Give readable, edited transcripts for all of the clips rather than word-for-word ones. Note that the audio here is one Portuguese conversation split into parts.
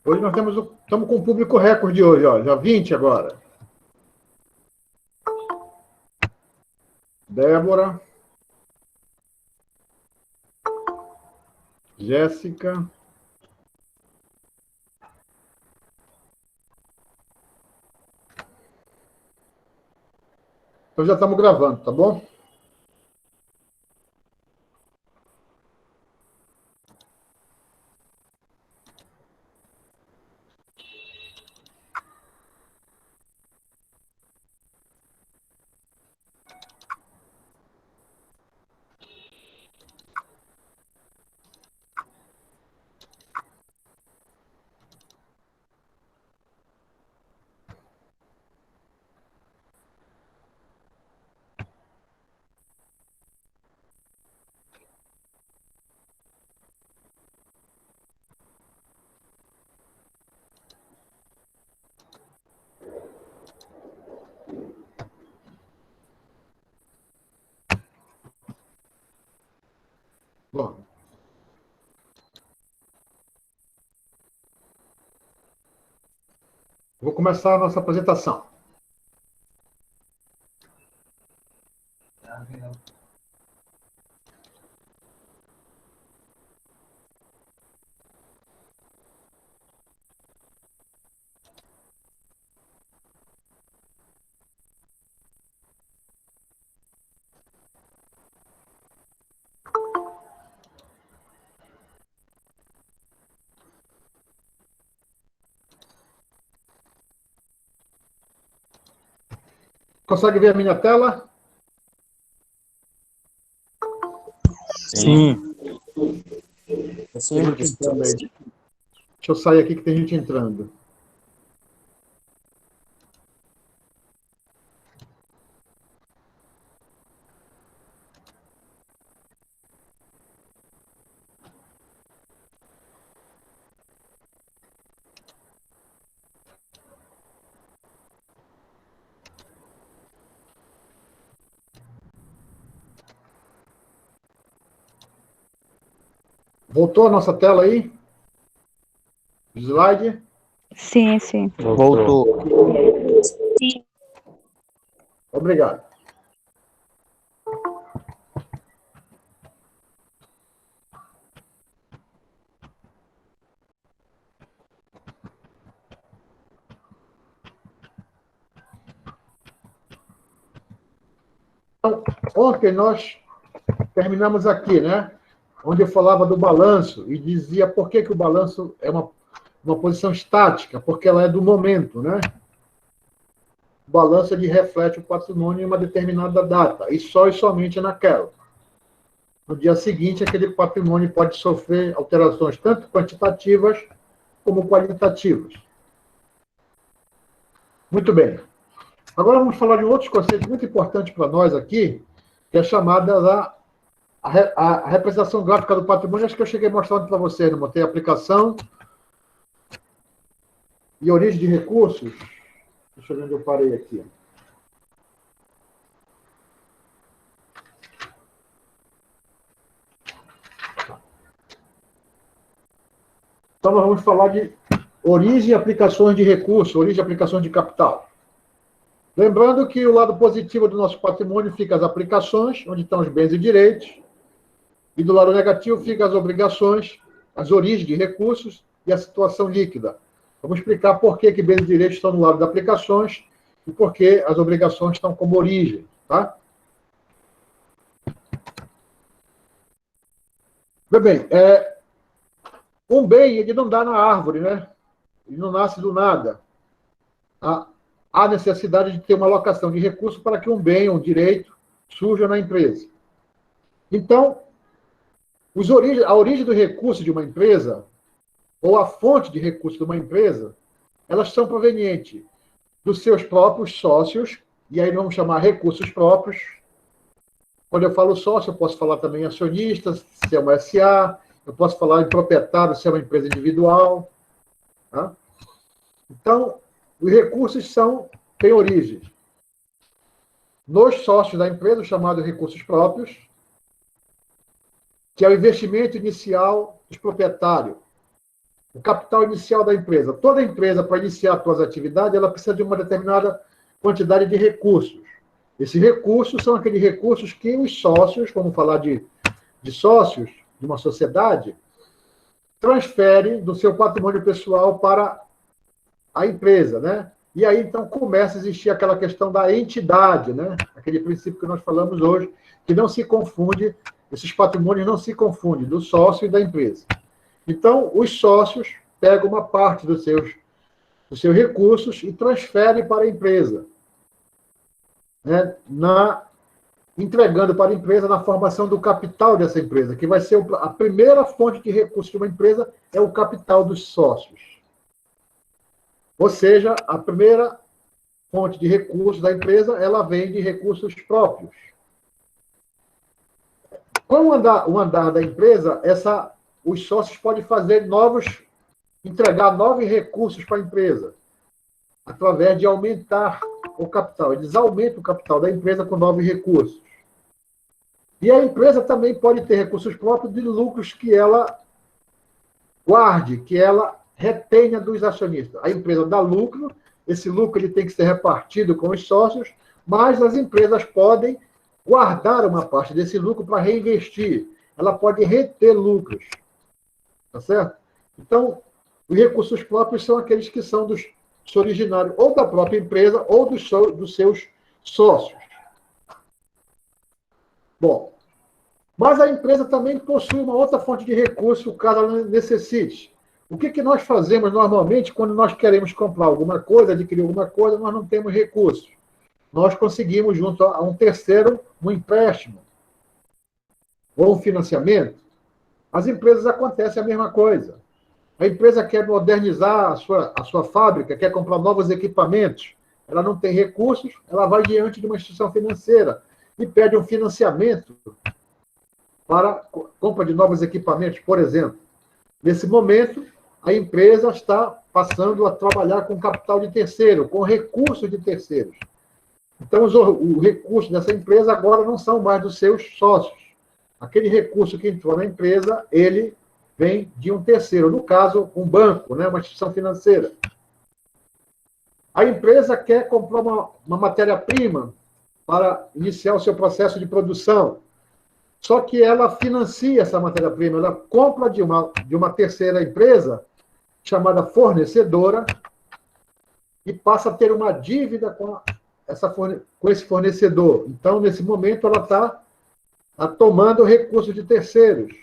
Hoje nós estamos com o público recorde hoje, ó, já 20 agora. Débora. Jéssica. Então já estamos gravando, tá bom? Bom. Vou começar a nossa apresentação. Consegue ver a minha tela? Sim. Tem gente entrando aí. Deixa eu sair aqui que tem gente entrando. Voltou a nossa tela aí? Slide? Sim, sim. Voltou. Sim. Obrigado. Então, ontem nós terminamos aqui, né? Onde eu falava do balanço e dizia por que o balanço é uma posição estática, porque ela é do momento, né? O balanço ele reflete o patrimônio em uma determinada data, e só e somente naquela. No dia seguinte, aquele patrimônio pode sofrer alterações tanto quantitativas como qualitativas. Muito bem. Agora vamos falar de outros conceitos muito importantes para nós aqui, que é chamada a representação gráfica do patrimônio. Acho que eu cheguei mostrando para você, não mostrei aplicação e origem de recursos. Deixa eu ver onde eu parei aqui. Então, nós vamos falar de origem e aplicações de recursos, origem e aplicações de capital. Lembrando que o lado positivo do nosso patrimônio fica as aplicações, onde estão os bens e direitos, e do lado negativo fica as obrigações, as origens de recursos e a situação líquida. Vamos explicar por que bens e direitos estão no lado das aplicações e por que as obrigações estão como origem, tá? Bem, um bem, ele não dá na árvore, né? Ele não nasce do nada. Há necessidade de ter uma alocação de recursos para que um bem, um direito, surja na empresa. Então, a origem do recurso de uma empresa, ou a fonte de recursos de uma empresa, elas são provenientes dos seus próprios sócios, e aí vamos chamar recursos próprios. Quando eu falo sócio, eu posso falar também acionistas, se é uma SA, eu posso falar em proprietário, se é uma empresa individual. Tá? Então, os recursos têm origem nos sócios da empresa, chamado recursos próprios, que é o investimento inicial dos proprietários. o capital inicial da empresa. Toda empresa, para iniciar suas atividades, ela precisa de uma determinada quantidade de recursos. Esses recursos são aqueles recursos que os sócios, vamos falar de sócios de uma sociedade, transferem do seu patrimônio pessoal para a empresa, né? E aí, então, começa a existir aquela questão da entidade, né? Aquele princípio que nós falamos hoje, que não se confunde, esses patrimônios não se confundem, do sócio e da empresa. Então, os sócios pegam uma parte dos seus recursos e transferem para a empresa, né? Entregando para a empresa na formação do capital dessa empresa, que vai ser a primeira fonte de recursos de uma empresa, é o capital dos sócios. Ou seja, a primeira fonte de recursos da empresa, ela vem de recursos próprios. Com o andar da empresa, os sócios podem entregar novos recursos para a empresa, através de aumentar o capital. Eles aumentam o capital da empresa com novos recursos. E a empresa também pode ter recursos próprios de lucros que ela guarde, que ela retenha dos acionistas. A empresa dá lucro, esse lucro ele tem que ser repartido com os sócios, mas as empresas podem guardar uma parte desse lucro para reinvestir. Ela pode reter lucros. Tá certo? Então, os recursos próprios são aqueles que são dos originários ou da própria empresa ou dos seus sócios. Bom, mas a empresa também possui uma outra fonte de recurso, caso ela necessite. O que nós fazemos normalmente quando nós queremos comprar alguma coisa, adquirir alguma coisa, nós não temos recursos. Nós conseguimos, junto a um terceiro, um empréstimo ou um financiamento. As empresas acontece a mesma coisa. A empresa quer modernizar a sua fábrica, quer comprar novos equipamentos, ela não tem recursos, ela vai diante de uma instituição financeira e pede um financiamento para a compra de novos equipamentos, por exemplo. Nesse momento, a empresa está passando a trabalhar com capital de terceiro, com recursos de terceiros. Então, os recursos dessa empresa agora não são mais dos seus sócios. Aquele recurso que entrou na empresa, ele vem de um terceiro, no caso, um banco, né, uma instituição financeira. A empresa quer comprar uma matéria-prima para iniciar o seu processo de produção. Só que ela financia essa matéria-prima, ela compra de uma terceira empresa, chamada fornecedora, e passa a ter uma dívida com esse fornecedor. Então, nesse momento, ela está tomando recursos de terceiros.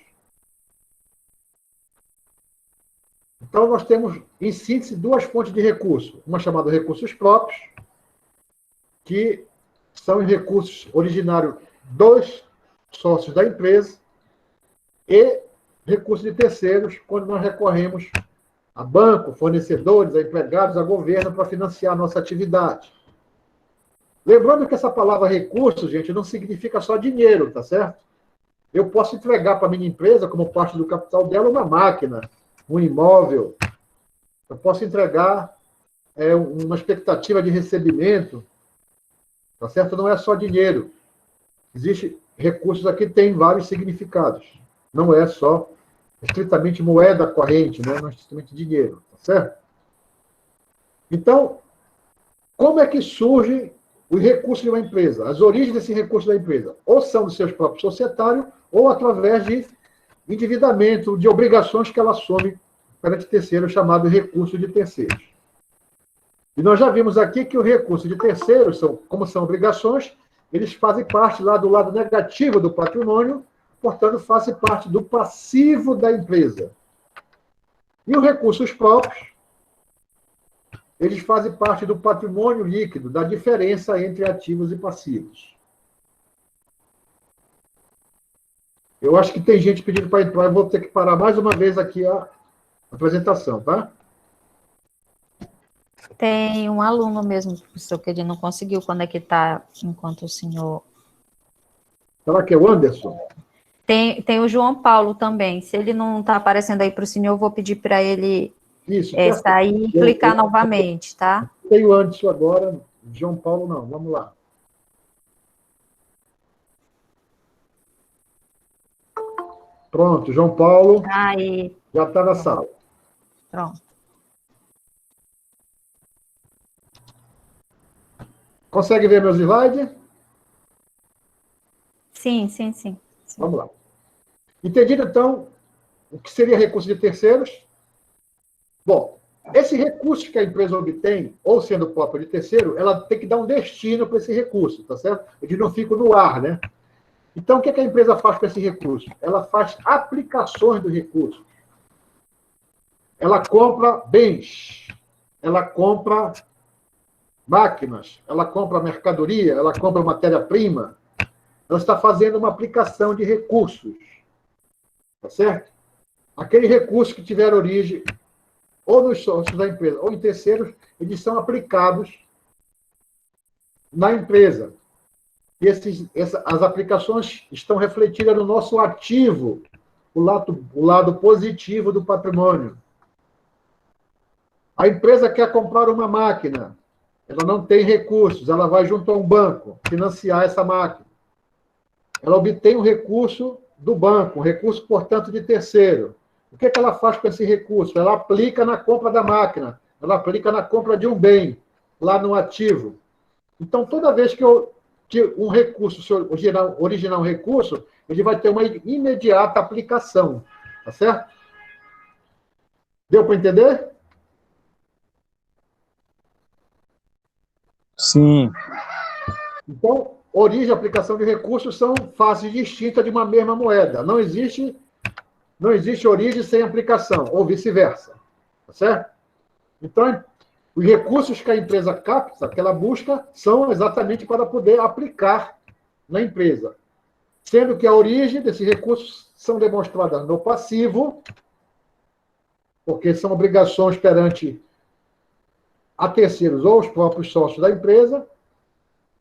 Então, nós temos, em síntese, duas fontes de recurso. Uma chamada recursos próprios, que são os recursos originários dos sócios da empresa, e recursos de terceiros, quando nós recorremos a banco, fornecedores, a empregados, a governo, para financiar a nossa atividade. Lembrando que essa palavra recurso, gente, não significa só dinheiro, tá certo? Eu posso entregar para a minha empresa, como parte do capital dela, uma máquina, um imóvel. Eu posso entregar uma expectativa de recebimento, tá certo? Não é só dinheiro. Existem recursos aqui que têm vários significados. Não é só estritamente moeda corrente, né? Não é estritamente dinheiro, tá certo? Então, como é que surge os recursos de uma empresa? As origens desse recurso da empresa, ou são dos seus próprios societários, ou através de endividamento, de obrigações que ela assume perante terceiros, chamado recurso de terceiros. E nós já vimos aqui que o recurso de terceiros, como são obrigações, eles fazem parte lá do lado negativo do patrimônio, portanto, fazem parte do passivo da empresa. E os recursos próprios, eles fazem parte do patrimônio líquido, da diferença entre ativos e passivos. Eu acho que tem gente pedindo para entrar, eu vou ter que parar mais uma vez aqui a apresentação, tá? Tem um aluno mesmo, professor, que ele não conseguiu conectar enquanto o senhor... Será que é o Anderson? Tem o João Paulo também. Se ele não está aparecendo aí para o senhor, eu vou pedir para ele sair e clicar novamente, tá? Tem o Anderson agora, João Paulo não. Vamos lá. Pronto, João Paulo Aí. já está na sala. Pronto. Consegue ver meus slides? Sim. Vamos lá. Entendido, então, o que seria recurso de terceiros? Bom, esse recurso que a empresa obtém, ou sendo próprio de terceiro, ela tem que dar um destino para esse recurso, tá certo? Eles não ficam no ar, né? Então, o que a empresa faz com esse recurso? Ela faz aplicações do recurso. Ela compra bens, ela compra máquinas, ela compra mercadoria, ela compra matéria-prima. Ela está fazendo uma aplicação de recursos, tá certo? Aquele recurso que tiver origem ou nos sócios da empresa ou em terceiros, eles são aplicados na empresa. E as aplicações estão refletidas no nosso ativo, o lado positivo do patrimônio. A empresa quer comprar uma máquina, ela não tem recursos, ela vai junto a um banco financiar essa máquina. Ela obtém um recurso do banco, um recurso, portanto, de terceiro. O que ela faz com esse recurso? Ela aplica na compra da máquina, ela aplica na compra de um bem, lá no ativo. Então, toda vez que um recurso, se originar um recurso, ele vai ter uma imediata aplicação. Tá certo? Deu para entender? Sim. Então, origem e aplicação de recursos são faces distintas de uma mesma moeda. Não existe origem sem aplicação, ou vice-versa. Tá certo? Então, os recursos que a empresa capta, que ela busca, são exatamente para poder aplicar na empresa. Sendo que a origem desses recursos são demonstradas no passivo, porque são obrigações perante a terceiros ou os próprios sócios da empresa,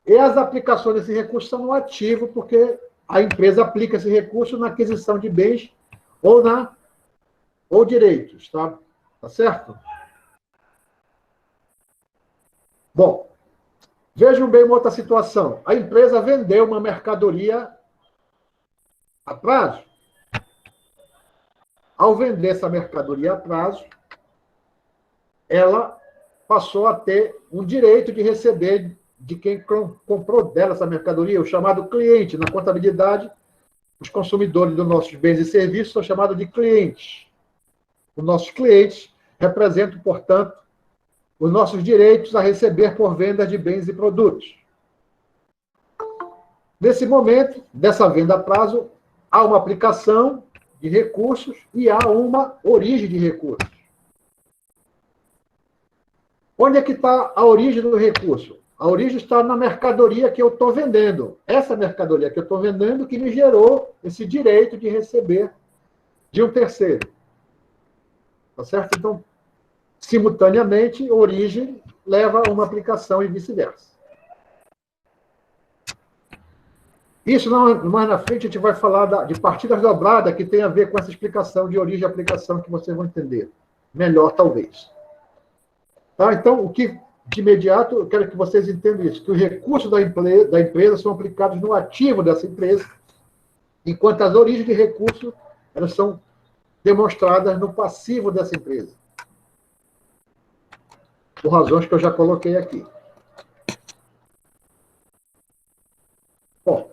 e as aplicações desses recursos são no ativo, porque a empresa aplica esse recurso na aquisição de bens ou direitos, tá? Tá certo? Bom, vejam bem uma outra situação. A empresa vendeu uma mercadoria a prazo. Ao vender essa mercadoria a prazo, ela passou a ter um direito de receber de quem comprou dela essa mercadoria, o chamado cliente. Na contabilidade, os consumidores dos nossos bens e serviços são chamados de clientes. Os nossos clientes representam, portanto, os nossos direitos a receber por venda de bens e produtos. Nesse momento, dessa venda a prazo, há uma aplicação de recursos e há uma origem de recursos. Onde é que está a origem do recurso? A origem está na mercadoria que eu estou vendendo. Essa mercadoria que eu estou vendendo que me gerou esse direito de receber de um terceiro. Tá certo? Então, simultaneamente, origem leva a uma aplicação e vice-versa. Isso, mais na frente, a gente vai falar de partidas dobradas, que tem a ver com essa explicação de origem e aplicação, que vocês vão entender melhor, talvez. Tá? Então, o que, de imediato, eu quero que vocês entendam isso, que os recursos da empresa são aplicados no ativo dessa empresa, enquanto as origens de recursos, elas são demonstradas no passivo dessa empresa. Por razões que eu já coloquei aqui. Bom,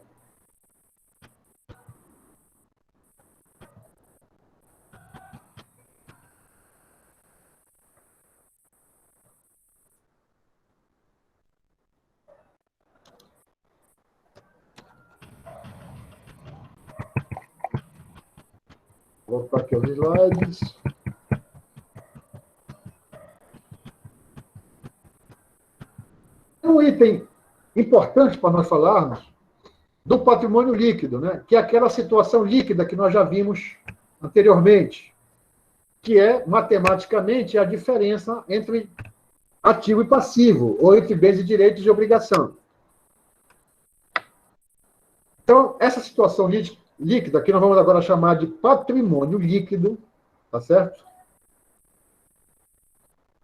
vou voltar aqui aos slides. Um item importante para nós falarmos do patrimônio líquido, né? Que é aquela situação líquida que nós já vimos anteriormente, que é, matematicamente, a diferença entre ativo e passivo, ou entre bens e direitos e obrigação. Então, essa situação líquida, que nós vamos agora chamar de patrimônio líquido, tá certo?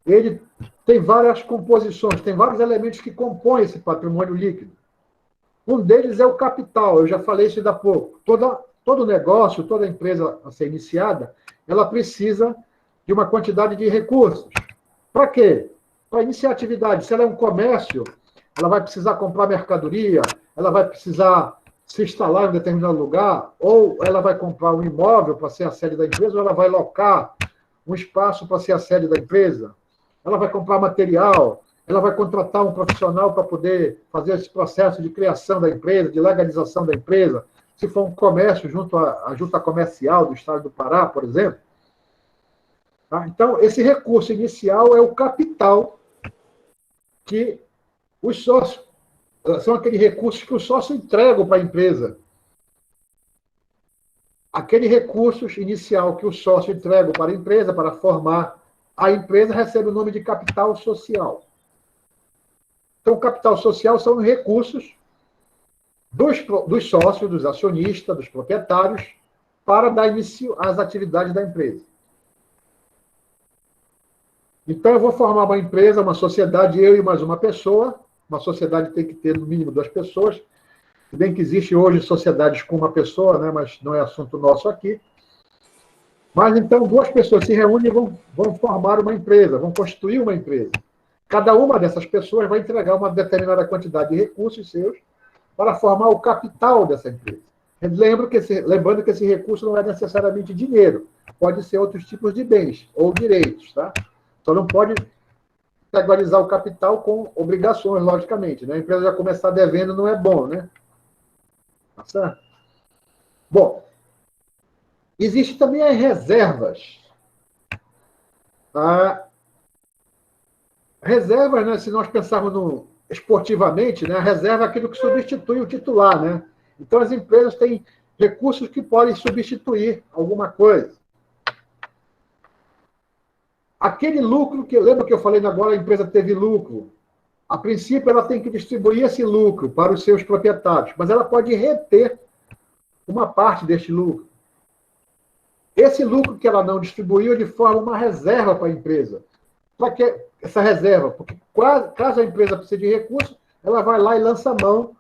Ele tem várias composições, tem vários elementos que compõem esse patrimônio líquido. Um deles é o capital, eu já falei isso ainda há pouco. Todo negócio, toda empresa a ser iniciada, ela precisa de uma quantidade de recursos. Para quê? Para iniciar a atividade. Se ela é um comércio, ela vai precisar comprar mercadoria, ela vai precisar se instalar em um determinado lugar, ou ela vai comprar um imóvel para ser a sede da empresa, ou ela vai locar um espaço para ser a sede da empresa, ela vai comprar material, ela vai contratar um profissional para poder fazer esse processo de criação da empresa, de legalização da empresa, se for um comércio junto à Junta Comercial do Estado do Pará, por exemplo. Tá? Então, esse recurso inicial é o capital que os sócios, são aqueles recursos que os sócios entregam para a empresa. Aquele recurso inicial que o sócio entrega para a empresa, para formar a empresa, recebe o nome de capital social. Então, o capital social são os recursos dos sócios, dos acionistas, dos proprietários, para dar início às atividades da empresa. Então, eu vou formar uma empresa, uma sociedade, eu e mais uma pessoa. Uma sociedade tem que ter, no mínimo, 2 pessoas. Se bem que existe hoje sociedades com uma pessoa, né, mas não é assunto nosso aqui. Mas, então, 2 pessoas se reúnem e vão formar uma empresa, vão constituir uma empresa. Cada uma dessas pessoas vai entregar uma determinada quantidade de recursos seus para formar o capital dessa empresa. Lembrando que esse recurso não é necessariamente dinheiro, pode ser outros tipos de bens ou direitos, tá? Só não pode igualizar o capital com obrigações, logicamente, né? A empresa já começar devendo não é bom, né? Tá certo? Bom, existem também as reservas. Reservas, né, se nós pensarmos esportivamente, né, a reserva é aquilo que substitui o titular, né? Então, as empresas têm recursos que podem substituir alguma coisa. Aquele lucro, lembra que eu falei agora, a empresa teve lucro. A princípio, ela tem que distribuir esse lucro para os seus proprietários, mas ela pode reter uma parte deste lucro. Esse lucro que ela não distribuiu, ele forma uma reserva para a empresa. Para que essa reserva? Porque caso a empresa precise de recursos, ela vai lá e lança a mão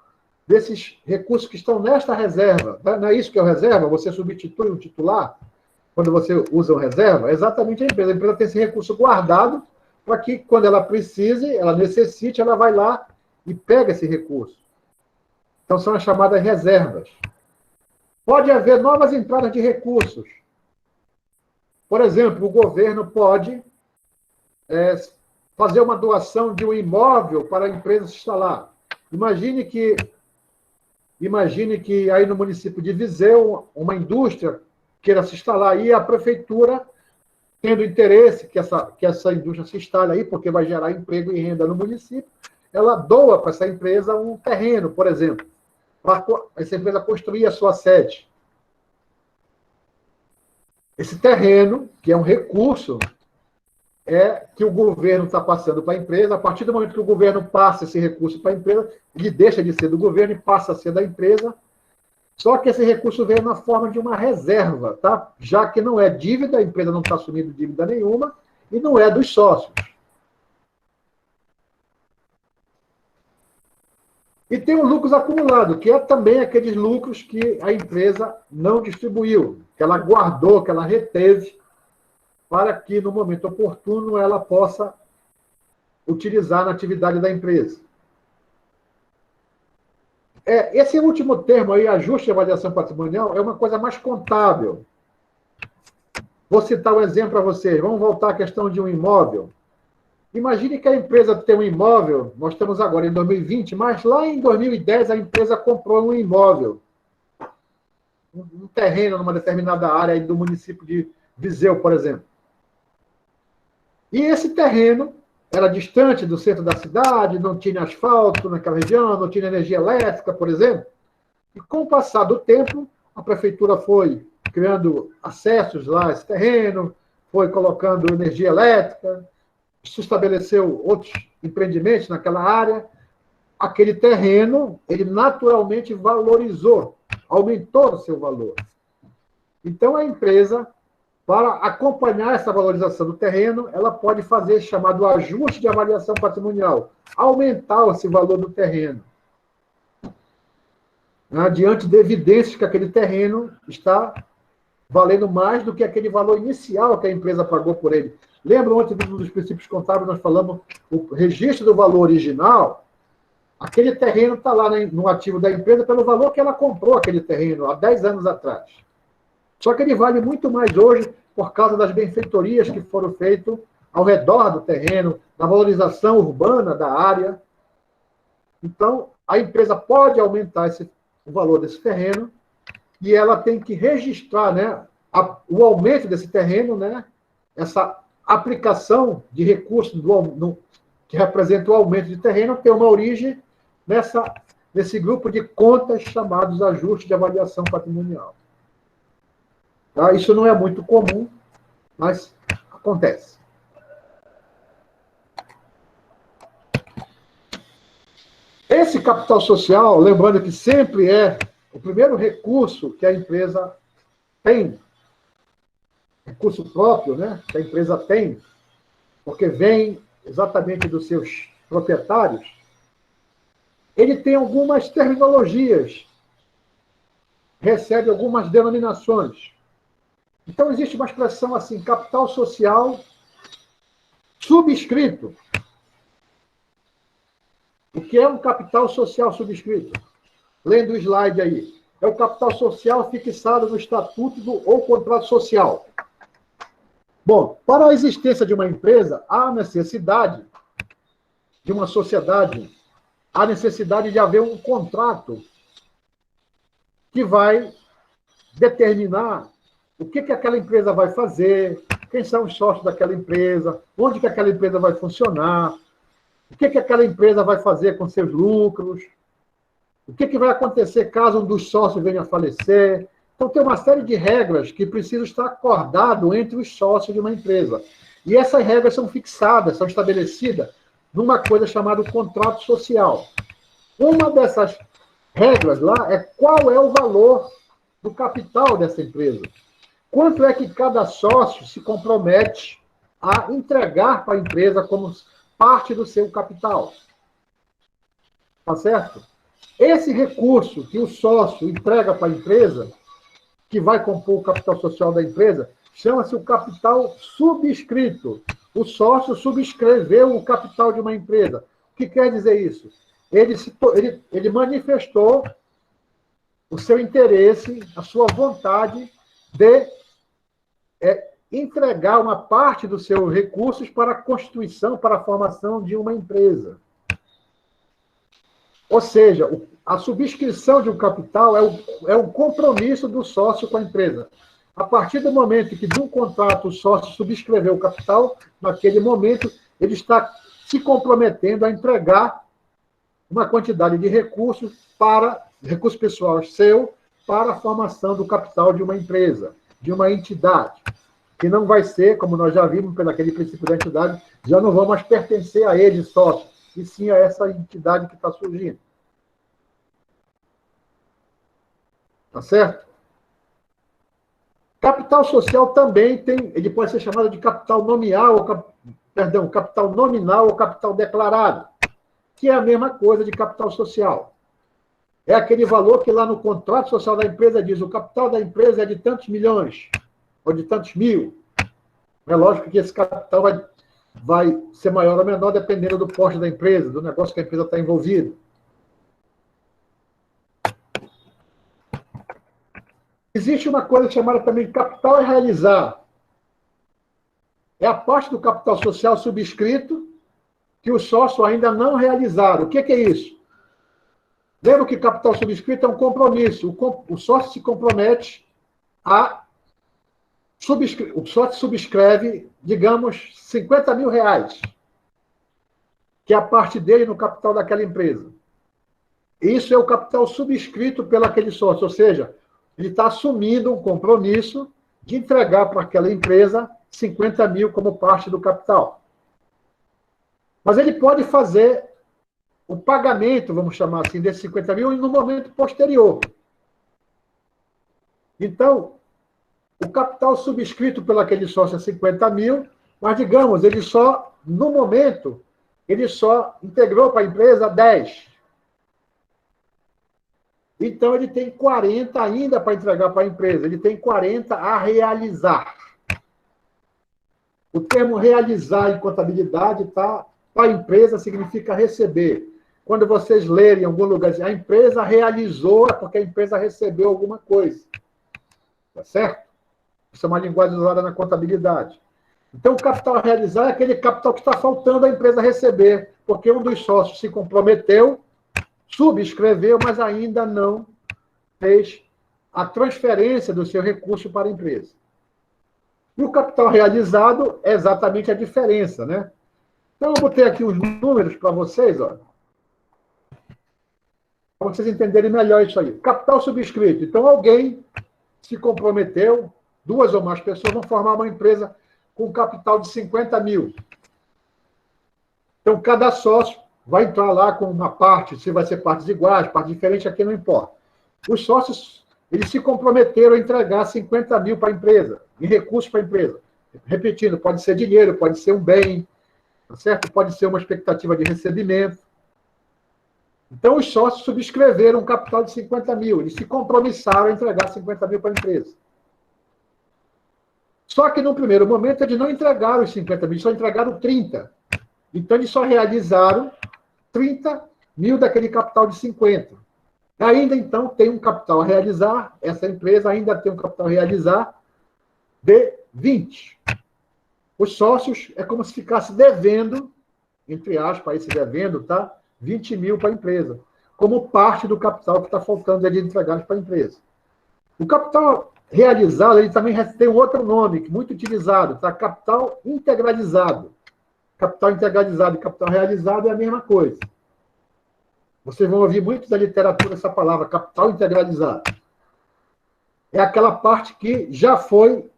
desses recursos que estão nesta reserva. Não é isso que é o reserva? Você substitui um titular quando você usa o reserva? É exatamente a empresa. A empresa tem esse recurso guardado para que, quando ela precise, ela necessite, ela vai lá e pega esse recurso. Então, são as chamadas reservas. Pode haver novas entradas de recursos. Por exemplo, o governo pode fazer uma doação de um imóvel para a empresa se instalar. Imagine que aí no município de Viseu, uma indústria queira se instalar aí, a prefeitura, tendo interesse que essa indústria se instale aí, porque vai gerar emprego e renda no município, ela doa para essa empresa um terreno, por exemplo, para essa empresa construir a sua sede. Esse terreno, que é um recurso, que o governo está passando para a empresa. A partir do momento que o governo passa esse recurso para a empresa, ele deixa de ser do governo e passa a ser da empresa. Só que esse recurso vem na forma de uma reserva, tá? Já que não é dívida, a empresa não está assumindo dívida nenhuma, e não é dos sócios. E tem o lucros acumulado, que é também aqueles lucros que a empresa não distribuiu, que ela guardou, que ela reteve, para que, no momento oportuno, ela possa utilizar na atividade da empresa. Esse último termo aí, ajuste e avaliação patrimonial, é uma coisa mais contábil. Vou citar um exemplo para vocês. Vamos voltar à questão de um imóvel. Imagine que a empresa tem um imóvel, nós estamos agora em 2020, mas lá em 2010 a empresa comprou um imóvel, um terreno numa determinada área aí do município de Viseu, por exemplo. E esse terreno era distante do centro da cidade, não tinha asfalto naquela região, não tinha energia elétrica, por exemplo. E com o passar do tempo, a prefeitura foi criando acessos lá a esse terreno, foi colocando energia elétrica, se estabeleceu outros empreendimentos naquela área. Aquele terreno, ele naturalmente valorizou, aumentou o seu valor. Então, a empresa, para acompanhar essa valorização do terreno, ela pode fazer chamado ajuste de avaliação patrimonial, aumentar esse valor do terreno, diante de evidências que aquele terreno está valendo mais do que aquele valor inicial que a empresa pagou por ele. Lembra ontem dos princípios contábeis, nós falamos o registro do valor original, aquele terreno está lá no ativo da empresa pelo valor que ela comprou aquele terreno há 10 anos atrás. Só que ele vale muito mais hoje por causa das benfeitorias que foram feitas ao redor do terreno, da valorização urbana da área. Então, a empresa pode aumentar o valor desse terreno e ela tem que registrar, né, o aumento desse terreno, né, essa aplicação de recursos que representa o aumento de terreno tem uma origem nesse grupo de contas chamados ajustes de avaliação patrimonial. Tá? Isso não é muito comum, mas acontece. Esse capital social, lembrando que sempre é o primeiro recurso que a empresa tem, recurso próprio, né, que a empresa tem, porque vem exatamente dos seus proprietários, ele tem algumas terminologias, recebe algumas denominações. Então, existe uma expressão assim, capital social subscrito. O que é um capital social subscrito? Lendo o slide aí. É o capital social fixado no estatuto ou contrato social. Bom, para a existência de uma empresa, há necessidade de uma sociedade, há necessidade de haver um contrato que vai determinar o que aquela empresa vai fazer, quem são os sócios daquela empresa, onde que aquela empresa vai funcionar, o que aquela empresa vai fazer com seus lucros, o que vai acontecer caso um dos sócios venha a falecer. Então, tem uma série de regras que precisam estar acordadas entre os sócios de uma empresa. E essas regras são fixadas, são estabelecidas numa coisa chamada contrato social. Uma dessas regras lá é qual é o valor do capital dessa empresa. Quanto é que cada sócio se compromete a entregar para a empresa como parte do seu capital. Tá certo? Esse recurso que o sócio entrega para a empresa, que vai compor o capital social da empresa, chama-se o capital subscrito. O sócio subscreveu o capital de uma empresa. O que quer dizer isso? Ele manifestou o seu interesse, a sua vontade de entregar uma parte dos seus recursos para a constituição, para a formação de uma empresa. Ou seja, a subscrição de um capital é um compromisso do sócio com a empresa. A partir do momento que, de um contrato, o sócio subscreveu o capital, naquele momento, ele está se comprometendo a entregar uma quantidade de recursos recurso pessoal seu, para a formação do capital de uma empresa, de uma entidade, que não vai ser, como nós já vimos, pelo aquele princípio da entidade, já não vão mais pertencer a ele, sócio, e sim a essa entidade que está surgindo. Tá certo? Capital social também ele pode ser chamado de capital nominal, capital nominal ou capital declarado, que é a mesma coisa de capital social. É aquele valor que lá no contrato social da empresa diz o capital da empresa é de tantos milhões, ou de tantos mil. É lógico que esse capital vai ser maior ou menor dependendo do porte da empresa, do negócio que a empresa está envolvida. Existe uma coisa chamada também de capital a realizar. É a parte do capital social subscrito que os sócios ainda não realizaram. O que é isso? Lembra que capital subscrito é um compromisso. O sócio se compromete o sócio subscreve, digamos, 50 mil reais, que é a parte dele no capital daquela empresa. Isso é o capital subscrito pelo aquele sócio, ou seja, ele está assumindo um compromisso de entregar para aquela empresa 50 mil como parte do capital. Mas ele pode fazer o pagamento, vamos chamar assim, desses 50 mil no momento posterior. Então, o capital subscrito pelo aquele sócio é 50 mil, mas, digamos, no momento, ele só integrou para a empresa 10. Então, ele tem 40 ainda para entregar para a empresa, ele tem 40 a realizar. O termo realizar em contabilidade, tá? Para a empresa significa receber. Quando vocês lerem em algum lugar, a empresa realizou, é porque a empresa recebeu alguma coisa. Tá certo? Isso é uma linguagem usada na contabilidade. Então, o capital a realizar é aquele capital que está faltando a empresa receber, porque um dos sócios se comprometeu, subscreveu, mas ainda não fez a transferência do seu recurso para a empresa. E o capital realizado é exatamente a diferença, né? Então, eu botei aqui os números para vocês, ó, para vocês entenderem melhor isso aí. Capital subscrito. Então, alguém se comprometeu, duas ou mais pessoas vão formar uma empresa com capital de 50 mil. Então, cada sócio vai entrar lá com uma parte, se vai ser partes iguais, partes diferentes, aqui não importa. Os sócios, eles se comprometeram a entregar 50 mil para a empresa, em recursos para a empresa. Repetindo, pode ser dinheiro, pode ser um bem, tá certo? Pode ser uma expectativa de recebimento. Então, os sócios subscreveram um capital de 50 mil, eles se compromissaram a entregar 50 mil para a empresa. Só que, no primeiro momento, eles não entregaram os 50 mil, só entregaram 30. Então, eles só realizaram 30 mil daquele capital de 50. Ainda, então, tem um capital a realizar, essa empresa ainda tem um capital a realizar de 20. Os sócios é como se ficasse devendo, entre aspas, esse devendo, tá? 20 mil para a empresa, como parte do capital que está faltando de entregar para a empresa. O capital realizado, ele também tem um outro nome, muito utilizado, tá? Capital integralizado. Capital integralizado e capital realizado é a mesma coisa. Vocês vão ouvir muito da literatura essa palavra, capital integralizado. É aquela parte que já foi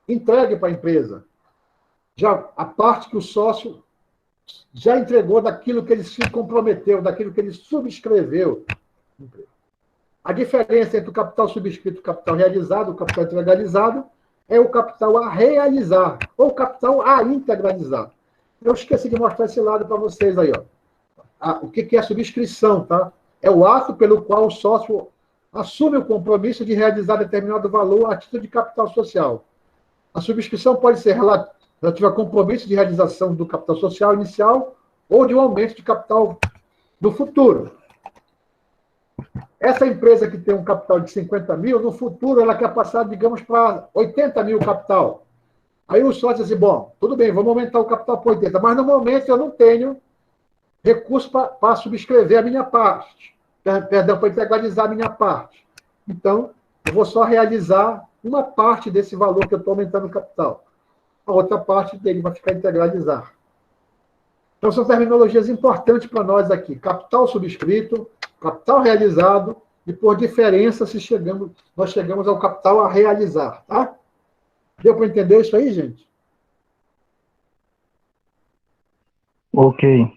entregue para a empresa. Já a parte que o sócio já entregou daquilo que ele se comprometeu, daquilo que ele subscreveu. A diferença entre o capital subscrito e o capital realizado, o capital integralizado, é o capital a realizar, ou o capital a integralizar. Eu esqueci de mostrar esse lado para vocês aí, ó. O que é a subscrição, tá? É o ato pelo qual o sócio assume o compromisso de realizar determinado valor a título de capital social. A subscrição pode ser relativa a compromisso de realização do capital social inicial ou de um aumento de capital no futuro. Essa empresa que tem um capital de 50 mil, no futuro ela quer passar, digamos, para 80 mil capital. Aí o sócio diz assim, bom, tudo bem, vamos aumentar o capital para 80, mas no momento eu não tenho recurso para subscrever a minha parte, perdão, para integralizar a minha parte. Então, eu vou só realizar uma parte desse valor que eu estou aumentando o capital. A outra parte dele vai ficar integralizar. Então, são terminologias importantes para nós aqui. Capital subscrito, capital realizado, e por diferença, nós chegamos ao capital a realizar. Tá? Deu para entender isso aí, gente? Ok.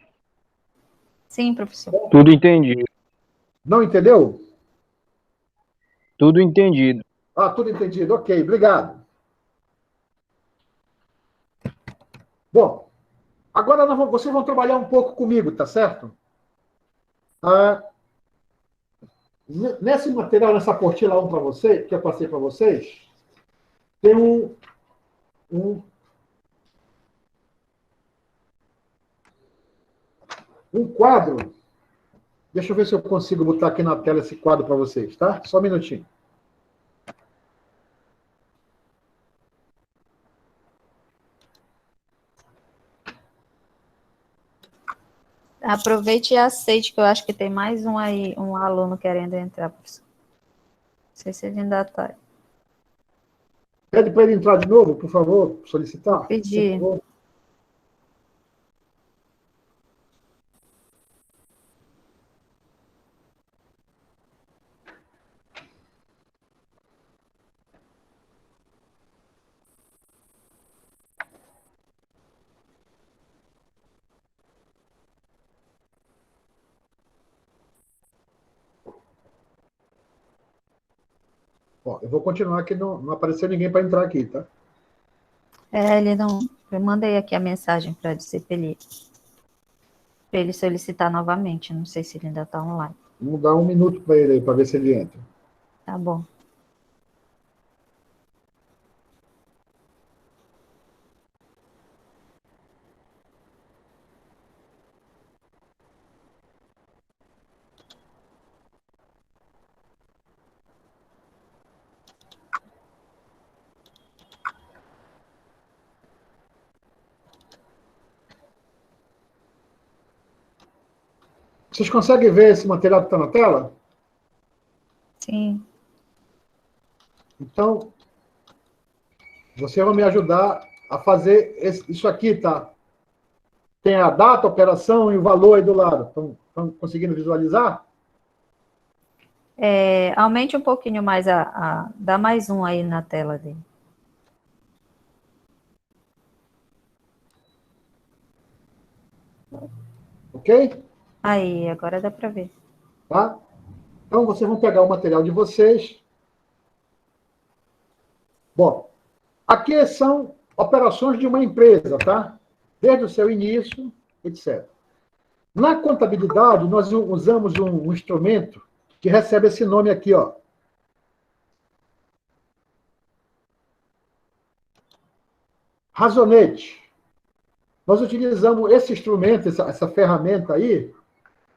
Sim, professor. Tudo entendido. Não entendeu? Tudo entendido. Ah, tudo entendido. Ok, obrigado. Bom, agora vocês vão trabalhar um pouco comigo, tá certo? Nesse material, nessa apostila 1 para vocês, que eu passei para vocês, tem um quadro. Deixa eu ver se eu consigo botar aqui na tela esse quadro para vocês, tá? Só um minutinho. Aproveite e aceite, que eu acho que tem mais um aí, um aluno querendo entrar, professor. Não sei se ele ainda está. Pede para ele entrar de novo, por favor, solicitar. Vou pedir. Por favor. Ó, eu vou continuar aqui, não apareceu ninguém para entrar aqui, tá? Ele não. Eu mandei aqui a mensagem para dizer para ele solicitar novamente. Não sei se ele ainda está online. Vamos dar um minuto para ele aí, para ver se ele entra. Tá bom. Vocês conseguem ver esse material que está na tela? Sim. Então, você vai me ajudar a fazer isso aqui, tá? Tem a data, a operação e o valor aí do lado. Estão conseguindo visualizar? Aumente um pouquinho mais dá mais um aí na tela dele. Ok? Aí, agora dá para ver. Tá? Então, vocês vão pegar o material de vocês. Bom, aqui são operações de uma empresa, tá? Desde o seu início, etc. Na contabilidade, nós usamos um instrumento que recebe esse nome aqui, ó. Razonete. Nós utilizamos esse instrumento, essa ferramenta aí,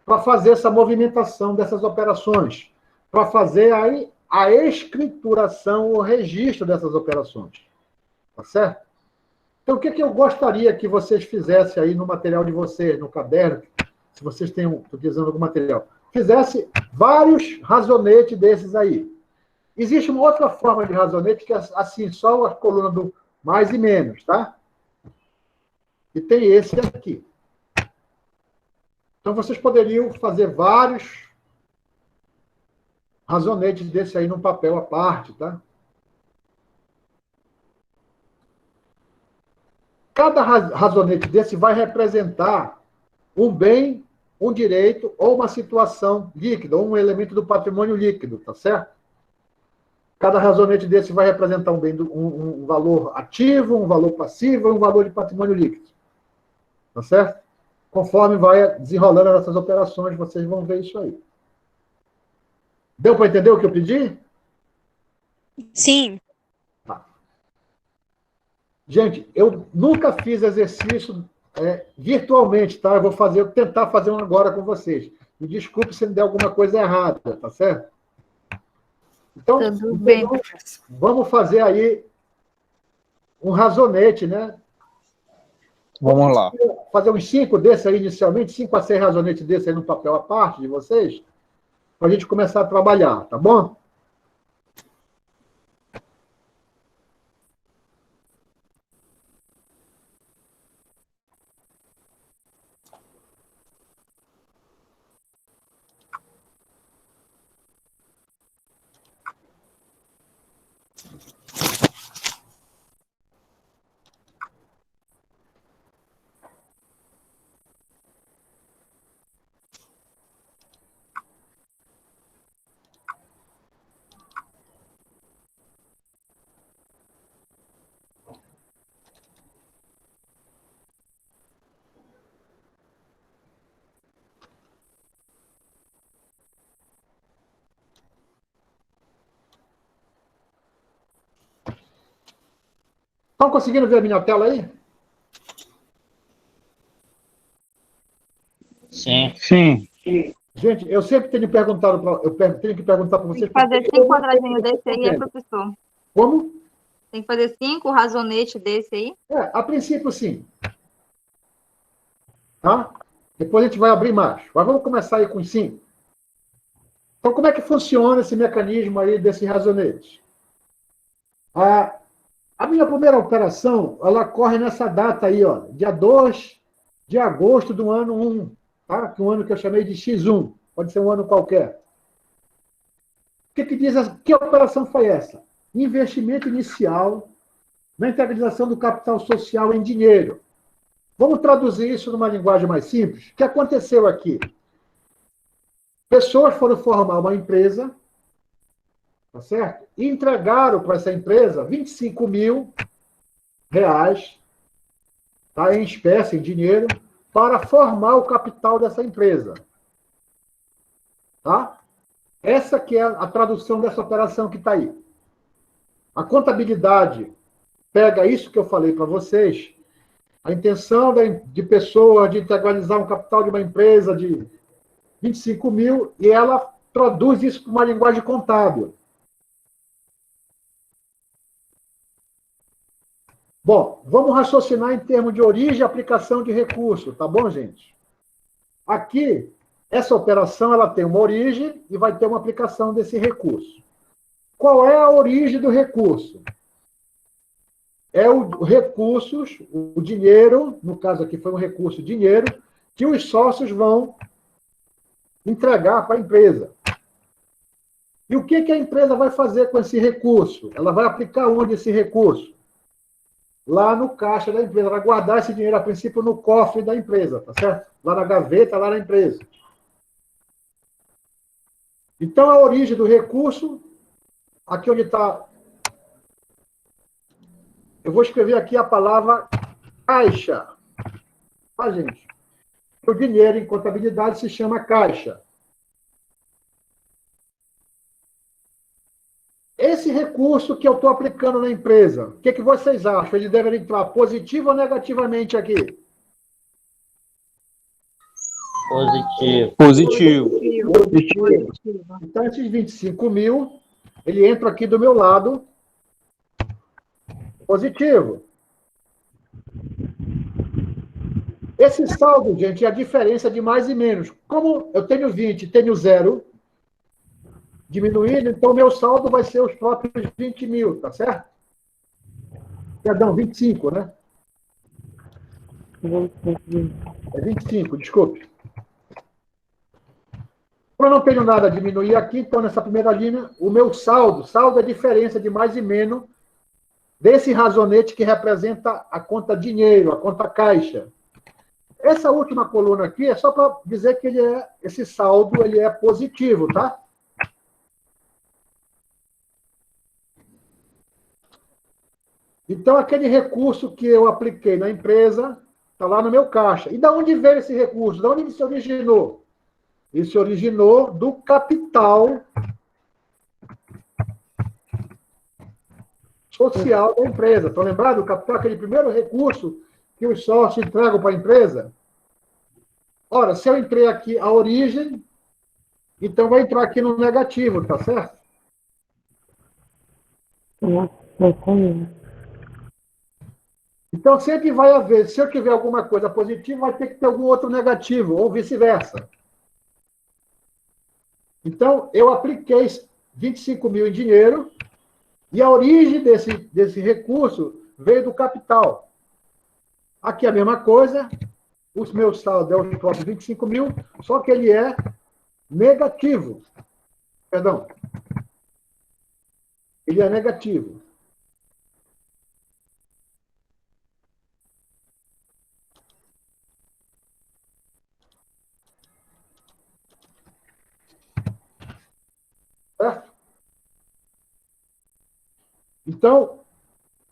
para fazer essa movimentação dessas operações, para fazer aí a escrituração, o registro dessas operações. Tá certo? Então, o que eu gostaria que vocês fizessem aí no material de vocês, no caderno, se vocês estão utilizando algum material? Fizesse vários razonetes desses aí. Existe uma outra forma de razonete que é assim, só a coluna do mais e menos, tá? E tem esse aqui. Então, vocês poderiam fazer vários razonetes desse aí num papel à parte, tá? Cada razonete desse vai representar um bem, um direito ou uma situação líquida, ou um elemento do patrimônio líquido, tá certo? Cada razonete desse vai representar um valor ativo, um valor passivo e um valor de patrimônio líquido. Tá certo? Conforme vai desenrolando essas operações, vocês vão ver isso aí. Deu para entender o que eu pedi? Sim. Tá. Gente, eu nunca fiz exercício virtualmente, tá? Eu vou tentar fazer um agora com vocês. Me desculpe se me der alguma coisa errada, tá certo? Então, Tudo bem. Vamos fazer aí um razonete, né? Vamos lá. Fazer uns 5 desses aí inicialmente, 5 a 6 razonetes desses aí no papel à parte de vocês, para a gente começar a trabalhar, tá bom? Estão conseguindo ver a minha tela aí? Sim. Sim. Gente, eu sempre tenho perguntado tenho que perguntar para vocês. Tem que fazer 5 quadradinhos desse aí, professor. Como? Tem que fazer 5 razonetes desse aí? A princípio, sim. Tá? Depois a gente vai abrir mais. Mas vamos começar aí com 5. Então, como é que funciona esse mecanismo aí desse razonete? A minha primeira operação, ela ocorre nessa data aí, ó, dia 2 de agosto do ano 1, tá? Que é um ano que eu chamei de X1, pode ser um ano qualquer. O que diz? Que operação foi essa? Investimento inicial na integralização do capital social em dinheiro. Vamos traduzir isso numa linguagem mais simples? O que aconteceu aqui? Pessoas foram formar uma empresa, tá certo? E entregaram para essa empresa 25 mil reais, tá, em espécie, em dinheiro, para formar o capital dessa empresa. Tá? Essa que é a tradução dessa operação que está aí. A contabilidade pega isso que eu falei para vocês, a intenção de pessoa de integralizar um capital de uma empresa de 25 mil, e ela traduz isso para uma linguagem contábil. Bom, vamos raciocinar em termos de origem e aplicação de recurso, tá bom, gente? Aqui, essa operação ela tem uma origem e vai ter uma aplicação desse recurso. Qual é a origem do recurso? É o recursos, o dinheiro, no caso aqui foi um recurso dinheiro, que os sócios vão entregar para a empresa. E o que a empresa vai fazer com esse recurso? Ela vai aplicar onde esse recurso? Lá no caixa da empresa. Vai guardar esse dinheiro, a princípio, no cofre da empresa, tá certo? Lá na gaveta, lá na empresa. Então, a origem do recurso, aqui onde está... Eu vou escrever aqui a palavra caixa. Tá, gente? O dinheiro em contabilidade se chama caixa. Esse recurso que eu estou aplicando na empresa, o que vocês acham? Ele deve entrar positivo ou negativamente aqui? Positivo. Positivo. Então, esses 25 mil, ele entra aqui do meu lado, positivo. Esse saldo, gente, é a diferença de mais e menos. Como eu tenho 20 e tenho 0, diminuindo, então meu saldo vai ser os próprios 20 mil, tá certo? Perdão, 25, né? É 25, desculpe. Como eu não tenho nada a diminuir aqui, então nessa primeira linha, o meu saldo é a diferença de mais e menos desse razonete que representa a conta dinheiro, a conta caixa. Essa última coluna aqui é só para dizer que esse saldo ele é positivo, tá? Então, aquele recurso que eu apliquei na empresa está lá no meu caixa. E de onde veio esse recurso? De onde ele se originou? Ele se originou do capital social da empresa. Estão lembrados? O capital, aquele primeiro recurso que os sócios entregam para a empresa? Ora, se eu entrei aqui a origem, então vai entrar aqui no negativo, tá certo? Então, sempre vai haver, se eu tiver alguma coisa positiva, vai ter que ter algum outro negativo, ou vice-versa. Então, eu apliquei 25 mil em dinheiro, e a origem desse recurso veio do capital. Aqui a mesma coisa, o meu saldo é os próprios 25 mil, só que ele é negativo. Perdão. Ele é negativo. Certo? Então,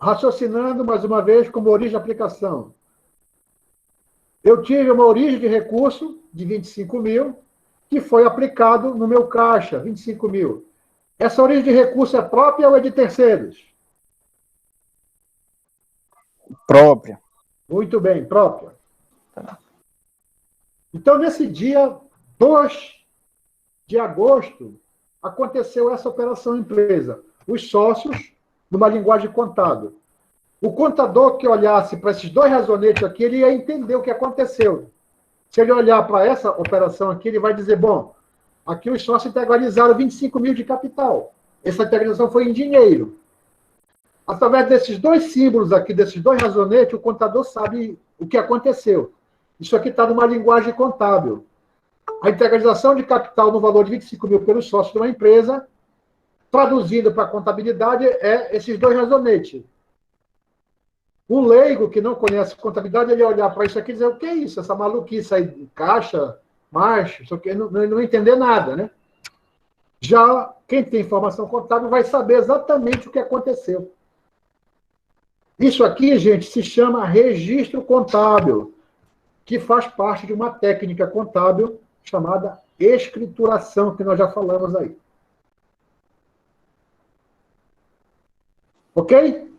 raciocinando mais uma vez como origem de aplicação. Eu tive uma origem de recurso de 25 mil, que foi aplicado no meu caixa, 25 mil. Essa origem de recurso é própria ou é de terceiros? Própria. Muito bem, própria. Então, nesse dia 2 de agosto, aconteceu essa operação empresa. Os sócios, numa linguagem contábil. O contador que olhasse para esses dois razonetes aqui, ele ia entender o que aconteceu. Se ele olhar para essa operação aqui, ele vai dizer, bom, aqui os sócios integralizaram 25 mil de capital. Essa integralização foi em dinheiro. Através desses dois símbolos aqui, desses dois razonetes, o contador sabe o que aconteceu. Isso aqui está numa linguagem contábil. A integralização de capital no valor de 25 mil pelos sócios de uma empresa, traduzindo para a contabilidade, é esses dois razonetes. Um leigo que não conhece contabilidade, ele olhar para isso aqui e dizer, o que é isso? Essa maluquice aí, caixa, marcha, isso aqui, não entender nada, né? Já quem tem formação contábil vai saber exatamente o que aconteceu. Isso aqui, gente, se chama registro contábil, que faz parte de uma técnica contábil chamada escrituração, que nós já falamos aí. Ok?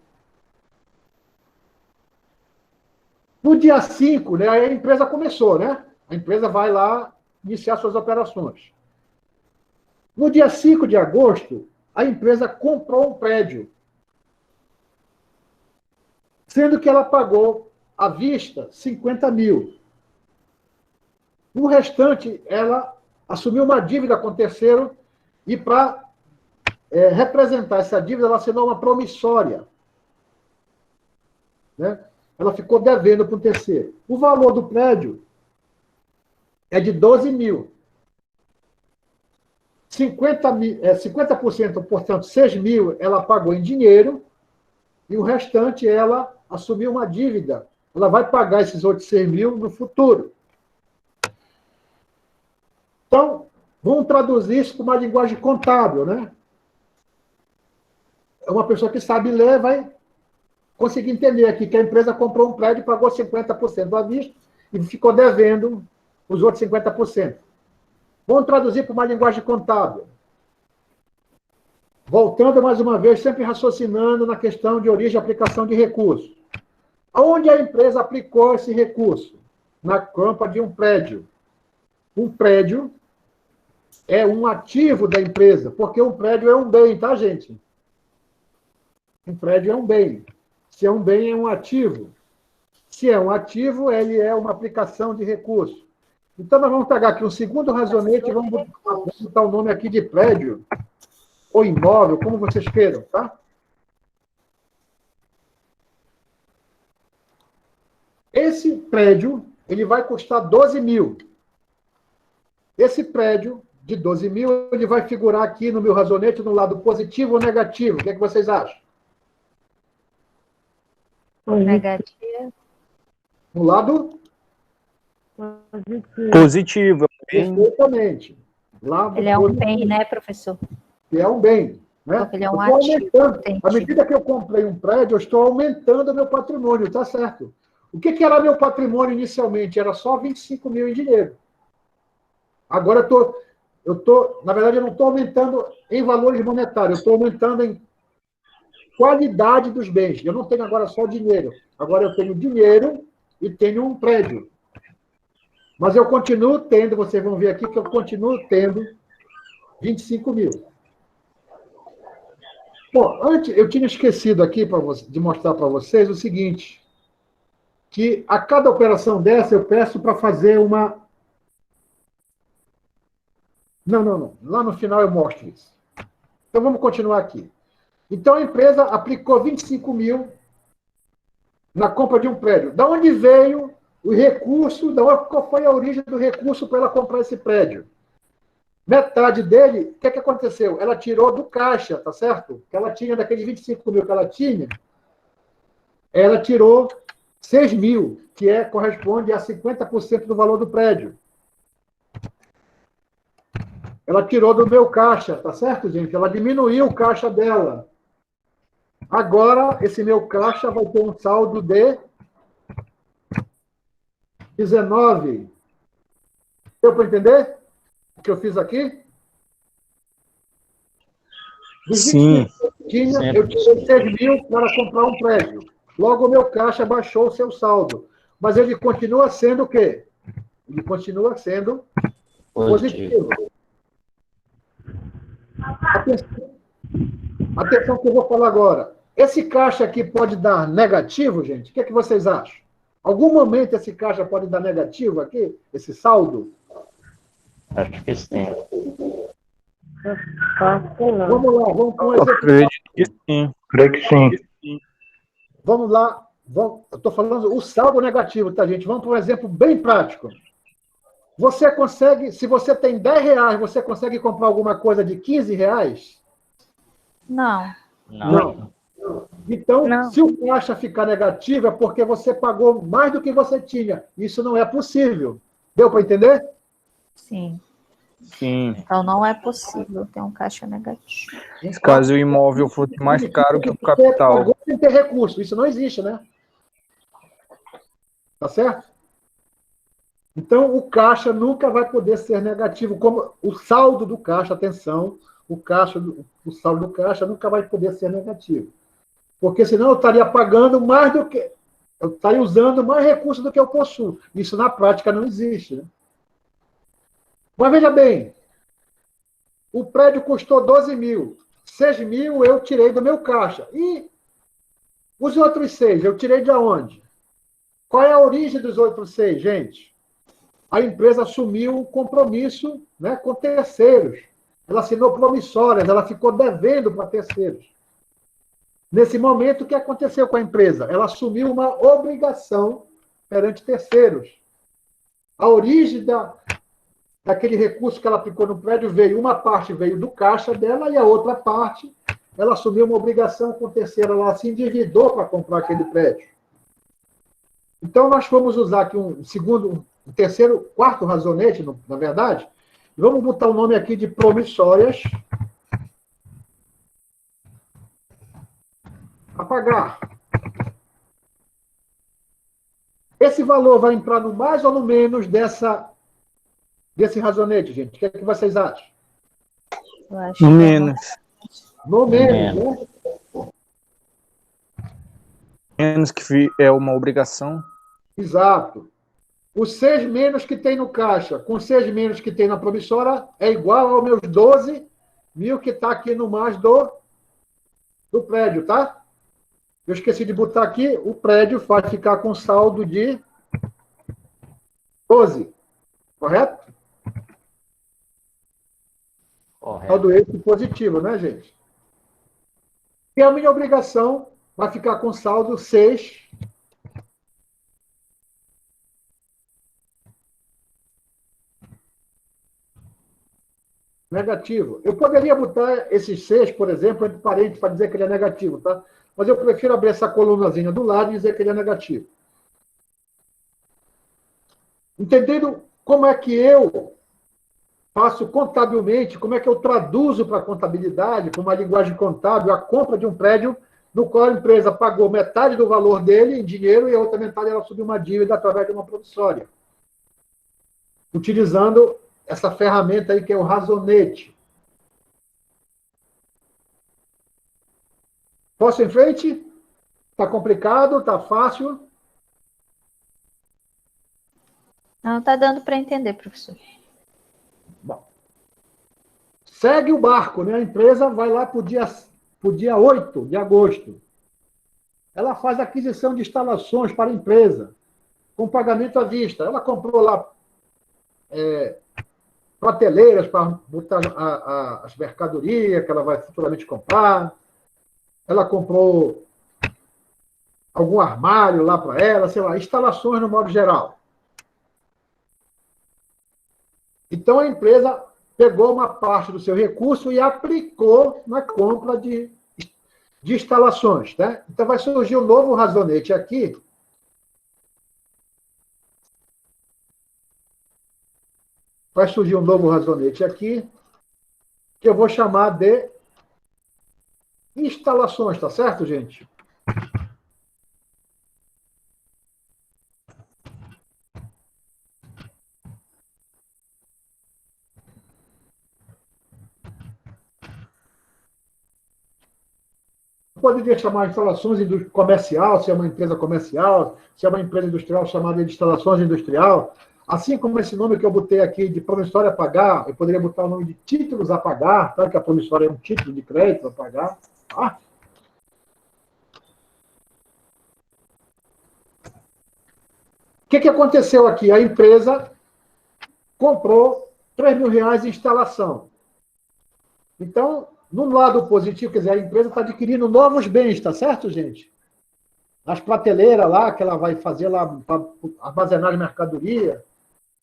No dia 5, né, aí a empresa começou, né? A empresa vai lá iniciar suas operações. No dia 5 de agosto, a empresa comprou um prédio, sendo que ela pagou à vista 50 mil. No restante, ela assumiu uma dívida com o terceiro e, para representar essa dívida, ela assinou uma promissória. Né? Ela ficou devendo para o terceiro. O valor do prédio é de 12 mil. 50%, portanto, 6 mil, ela pagou em dinheiro e o restante ela assumiu uma dívida. Ela vai pagar esses outros 6 mil no futuro. Então, vamos traduzir isso para uma linguagem contábil, né? Uma pessoa que sabe ler vai conseguir entender aqui que a empresa comprou um prédio e pagou 50% à vista e ficou devendo os outros 50%. Vamos traduzir para uma linguagem contábil. Voltando mais uma vez, sempre raciocinando na questão de origem e aplicação de recursos. Aonde a empresa aplicou esse recurso? Na compra de um prédio. Um prédio é um ativo da empresa, porque um prédio é um bem, tá, gente? Um prédio é um bem. Se é um bem, é um ativo. Se é um ativo, ele é uma aplicação de recurso. Então, nós vamos pegar aqui um segundo razonete e vamos botar o nome aqui de prédio ou imóvel, como vocês queiram, tá? Esse prédio, ele vai custar 12 mil. Esse prédio de 12 mil, ele vai figurar aqui no meu razonete no lado positivo ou negativo. O que é que vocês acham? Negativo. No lado? Positivo. Perfeitamente. Ele é um bem, né, professor? Ele é um bem. Né? Porque ele é um ativo. À medida que eu comprei um prédio, eu estou aumentando o meu patrimônio, tá certo? O que era meu patrimônio inicialmente? Era só 25 mil em dinheiro. Agora na verdade, eu não estou aumentando em valores monetários, eu estou aumentando em qualidade dos bens. Eu não tenho agora só dinheiro. Agora eu tenho dinheiro e tenho um prédio. Mas eu continuo tendo, vocês vão ver aqui que eu continuo tendo 25 mil. Bom, antes, eu tinha esquecido aqui de mostrar para vocês o seguinte, que a cada operação dessa eu peço para fazer uma... Não. Lá no final eu mostro isso. Então vamos continuar aqui. Então a empresa aplicou 25 mil na compra de um prédio. Da onde veio o recurso, qual foi a origem do recurso para ela comprar esse prédio? Metade dele, o que aconteceu? Ela tirou do caixa, tá certo? Que ela tinha, daqueles 25 mil que ela tinha, ela tirou 6 mil, que corresponde a 50% do valor do prédio. Ela tirou do meu caixa, tá certo, gente? Ela diminuiu o caixa dela. Agora, esse meu caixa vai ter um saldo de 19. Deu para entender o que eu fiz aqui? Sim. Eu tirei 6 mil para comprar um prédio. Logo, o meu caixa baixou o seu saldo. Mas ele continua sendo o quê? Ele continua sendo positivo. Atenção que eu vou falar agora. Esse caixa aqui pode dar negativo, gente? O que é que vocês acham? Algum momento esse caixa pode dar negativo aqui? Esse saldo? Acho que sim. Vamos lá, vamos com um exemplo. Acredito que sim. Creio que sim. Vamos lá. Eu estou falando o saldo negativo, tá, gente? Vamos para um exemplo bem prático. Você consegue, se você tem 10 reais, você consegue comprar alguma coisa de 15 reais? Não. Então, se o caixa ficar negativo, é porque você pagou mais do que você tinha. Isso não é possível. Deu para entender? Sim. Sim. Então, não é possível ter um caixa negativo. Caso o imóvel fosse mais caro que o Você capital. pagou sem ter recurso. Isso não existe, né? Tá certo? Então, o caixa nunca vai poder ser negativo, como o saldo do caixa, atenção, o saldo do caixa nunca vai poder ser negativo. Porque senão eu estaria pagando mais do que. Eu estaria usando mais recursos do que eu possuo. Isso na prática não existe. Né? Mas veja bem, o prédio custou 12 mil. 6 mil eu tirei do meu caixa. E os outros 6, eu tirei de onde? Qual é a origem dos outros 6, gente? A empresa assumiu um compromisso, né, com terceiros. Ela assinou promissórias, ela ficou devendo para terceiros. Nesse momento, o que aconteceu com a empresa? Ela assumiu uma obrigação perante terceiros. A origem daquele recurso que ela aplicou no prédio veio, uma parte veio do caixa dela e a outra parte, ela assumiu uma obrigação com terceiro, ela se endividou para comprar aquele prédio. Então, nós vamos usar aqui um terceiro, quarto razonete, na verdade, e vamos botar o nome aqui de promissórias a pagar. Esse valor vai entrar no mais ou no menos desse razonete, gente? O que é que vocês acham? No menos. No menos, né? Menos que é uma obrigação. Exato. Os 6 menos que tem no caixa, com 6 menos que tem na promissória, é igual aos meus 12 mil que está aqui no mais do prédio, tá? Eu esqueci de botar aqui, o prédio vai ficar com saldo de 12, correto? Correto. Saldo esse positivo, né, gente? E a minha obrigação vai ficar com saldo 6. Negativo. Eu poderia botar esses 6, por exemplo, entre parênteses para dizer que ele é negativo, tá? Mas eu prefiro abrir essa colunazinha do lado e dizer que ele é negativo. Entendendo como é que eu faço contabilmente, como é que eu traduzo para a contabilidade, para uma linguagem contábil, a compra de um prédio no qual a empresa pagou metade do valor dele em dinheiro e a outra metade ela subiu uma dívida através de uma promissória. Utilizando essa ferramenta aí que é o razonete. Posso ir em frente? Está complicado? Está fácil? Não, está dando para entender, professor. Bom. Segue o barco, né? A empresa vai lá para o dia 8 de agosto. Ela faz aquisição de instalações para a empresa, com pagamento à vista. Ela comprou lá prateleiras para botar as mercadorias que ela vai futuramente comprar. Ela comprou algum armário lá para ela, sei lá, instalações no modo geral. Então, a empresa pegou uma parte do seu recurso e aplicou na compra de instalações. Né? Então, vai surgir um novo razonete aqui. Vai surgir um novo razonete aqui, que eu vou chamar de instalações, tá certo, gente? Poderia chamar instalações comercial, se é uma empresa comercial, se é uma empresa industrial, chamada de instalações industrial. Assim como esse nome que eu botei aqui de promissória a pagar, eu poderia botar o nome de títulos a pagar, tá? Que a promissória é um título de crédito a pagar. Tá? O que aconteceu aqui? A empresa comprou R$3.000 em instalação. Então, no lado positivo, quer dizer, a empresa está adquirindo novos bens, tá certo, gente? As prateleiras lá, que ela vai fazer lá para armazenar mercadoria,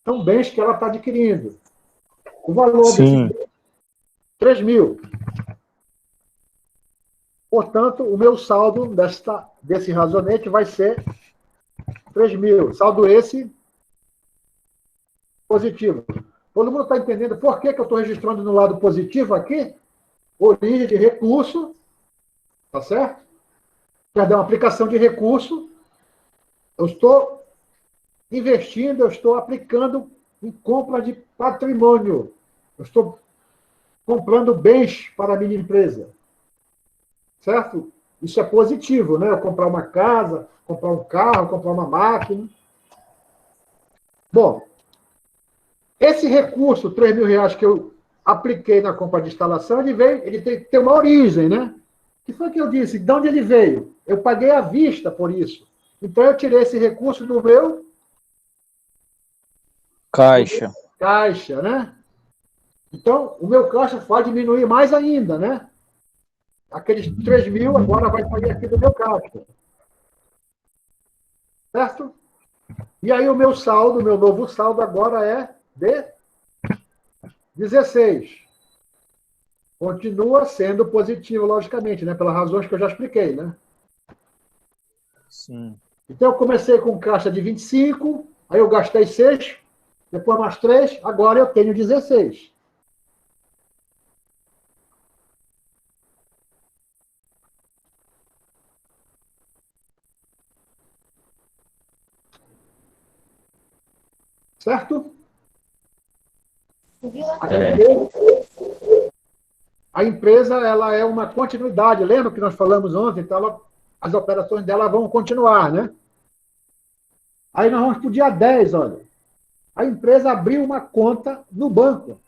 são bens que ela está adquirindo. O valor Sim. desse 3 mil. Portanto, o meu saldo desse razonete vai ser 3 mil. Saldo esse positivo. Todo mundo está entendendo por que eu estou registrando no lado positivo aqui? Origem de recurso, tá certo? Perdão, aplicação de recurso. Eu estou investindo, eu estou aplicando em compra de patrimônio. Eu estou comprando bens para a minha empresa. Certo? Isso é positivo, né? Eu comprar uma casa, comprar um carro, comprar uma máquina. Bom, esse recurso, R$ 3.000 que eu apliquei na compra de instalação, ele tem que ter uma origem, né? Que foi o que eu disse? De onde ele veio? Eu paguei à vista por isso. Então, eu tirei esse recurso do meu Caixa. Caixa, né? Então, o meu caixa vai diminuir mais ainda, né? Aqueles 3.000 agora vai sair aqui do meu caixa. Certo? E aí o meu saldo, o meu novo saldo agora é de 16. Continua sendo positivo, logicamente, né? Pelas razões que eu já expliquei, né? Sim. Então, eu comecei com caixa de 25, aí eu gastei 6, depois mais 3, agora eu tenho 16. Certo? A empresa ela é uma continuidade. Lembra que nós falamos ontem? Então, as operações dela vão continuar, né? Aí nós vamos para o dia 10, olha. A empresa abriu uma conta no banco.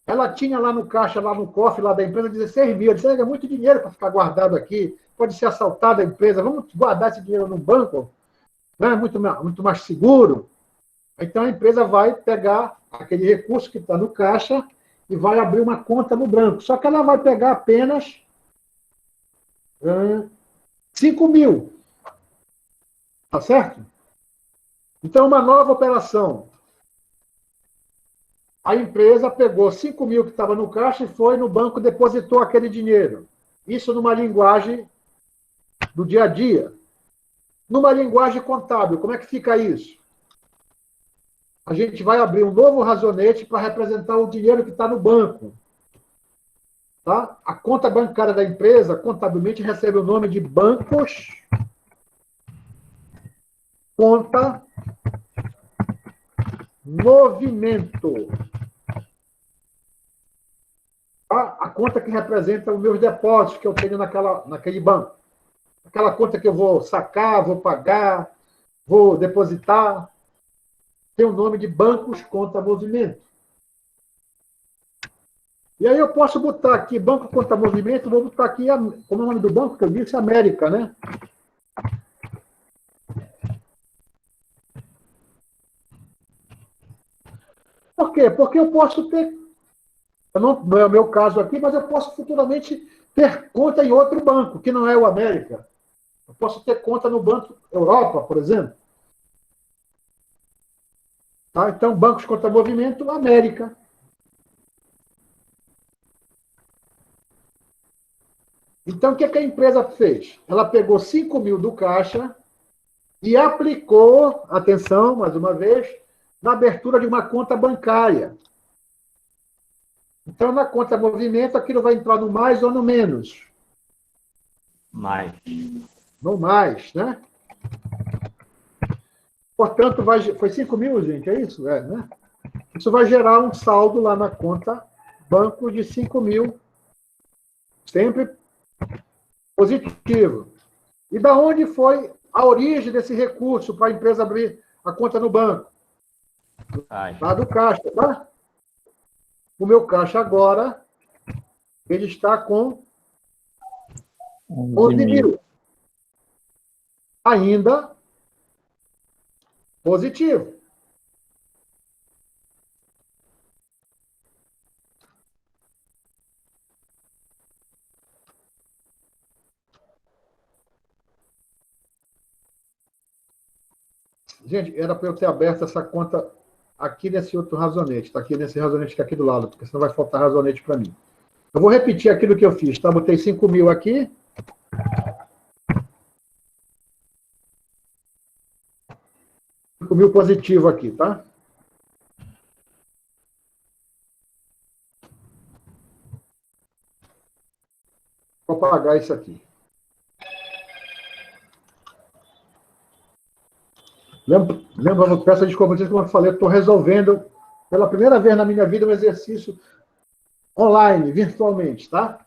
Ela tinha lá no caixa, lá no cofre lá da empresa, 16.000. Eu disse, é muito dinheiro para ficar guardado aqui. Pode ser assaltada a empresa. Vamos guardar esse dinheiro no banco? Não é muito mais seguro? Então, a empresa vai pegar aquele recurso que está no caixa e vai abrir uma conta no banco. Só que ela vai pegar apenas 5.000. Tá certo? Então, uma nova operação. A empresa pegou 5.000 que estava no caixa e foi no banco, depositou aquele dinheiro. Isso numa linguagem do dia a dia. Numa linguagem contábil, como é que fica isso? A gente vai abrir um novo razonete para representar o dinheiro que está no banco. Tá? A conta bancária da empresa, contabilmente, recebe o nome de bancos, conta, movimento. A conta que representa os meus depósitos que eu tenho naquele banco. Aquela conta que eu vou sacar, vou pagar, vou depositar. Tem o nome de bancos conta movimento. E aí eu posso botar aqui banco conta movimento, vou botar aqui, como é o nome do banco que eu disse, América, né? Por quê? Porque eu posso ter, não é o meu caso aqui, mas eu posso futuramente ter conta em outro banco, que não é o América. Eu posso ter conta no Banco Europa, por exemplo. Tá? Então, bancos contra movimento, América. Então, o que a empresa fez? Ela pegou 5.000 do caixa e aplicou, atenção, mais uma vez, na abertura de uma conta bancária. Então, na conta movimento, aquilo vai entrar no mais ou no menos? Mais. No mais, né? Portanto, foi 5.000, gente, é isso? É, né? Isso vai gerar um saldo lá na conta banco de 5.000, sempre positivo. E da onde foi a origem desse recurso para a empresa abrir a conta no banco? Lá do caixa, tá? O meu caixa agora, ele está com 11.000. Ainda positivo. Gente, era para eu ter aberto essa conta aqui nesse outro razonete, tá? Aqui nesse razonete que é aqui do lado, porque senão vai faltar razonete para mim. Eu vou repetir aquilo que eu fiz, tá? Botei 5.000 aqui. Positivo aqui, tá? Vou apagar isso aqui. Lembra, peço desculpa a vocês, como eu falei, estou resolvendo, pela primeira vez na minha vida, um exercício online, virtualmente, tá?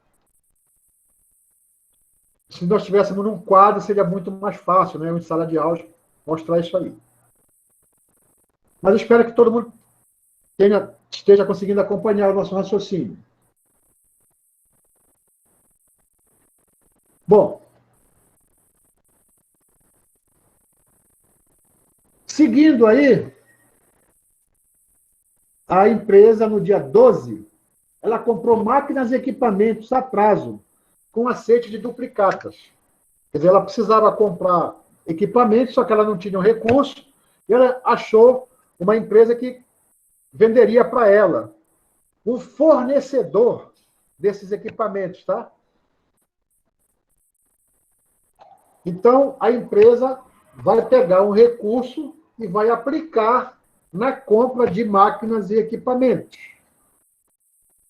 Se nós estivéssemos num quadro, seria muito mais fácil, né? Em sala de aula, mostrar isso aí. Mas eu espero que todo mundo esteja conseguindo acompanhar o nosso raciocínio. Bom, seguindo aí, a empresa, no dia 12, ela comprou máquinas e equipamentos a prazo, com aceite de duplicatas. Quer dizer, ela precisava comprar equipamentos, só que ela não tinha um recurso, e ela achou uma empresa que venderia para ela o fornecedor desses equipamentos, tá? Então, a empresa vai pegar um recurso e vai aplicar na compra de máquinas e equipamentos.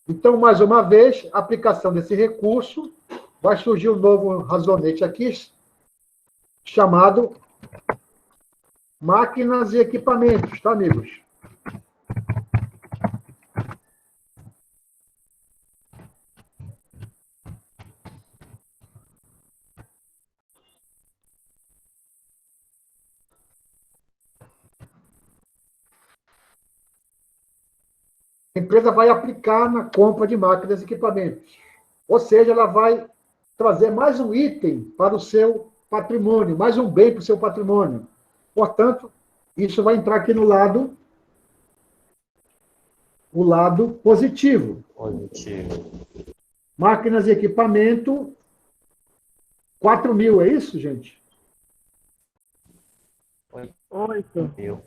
Então, mais uma vez, a aplicação desse recurso, vai surgir um novo razonete aqui, chamado máquinas e equipamentos, tá, amigos? A empresa vai aplicar na compra de máquinas e equipamentos. Ou seja, ela vai trazer mais um item para o seu patrimônio, mais um bem para o seu patrimônio. Portanto, isso vai entrar aqui no lado, o lado positivo. Positivo. Máquinas e equipamento, 4.000, é isso, gente? 8. Eu.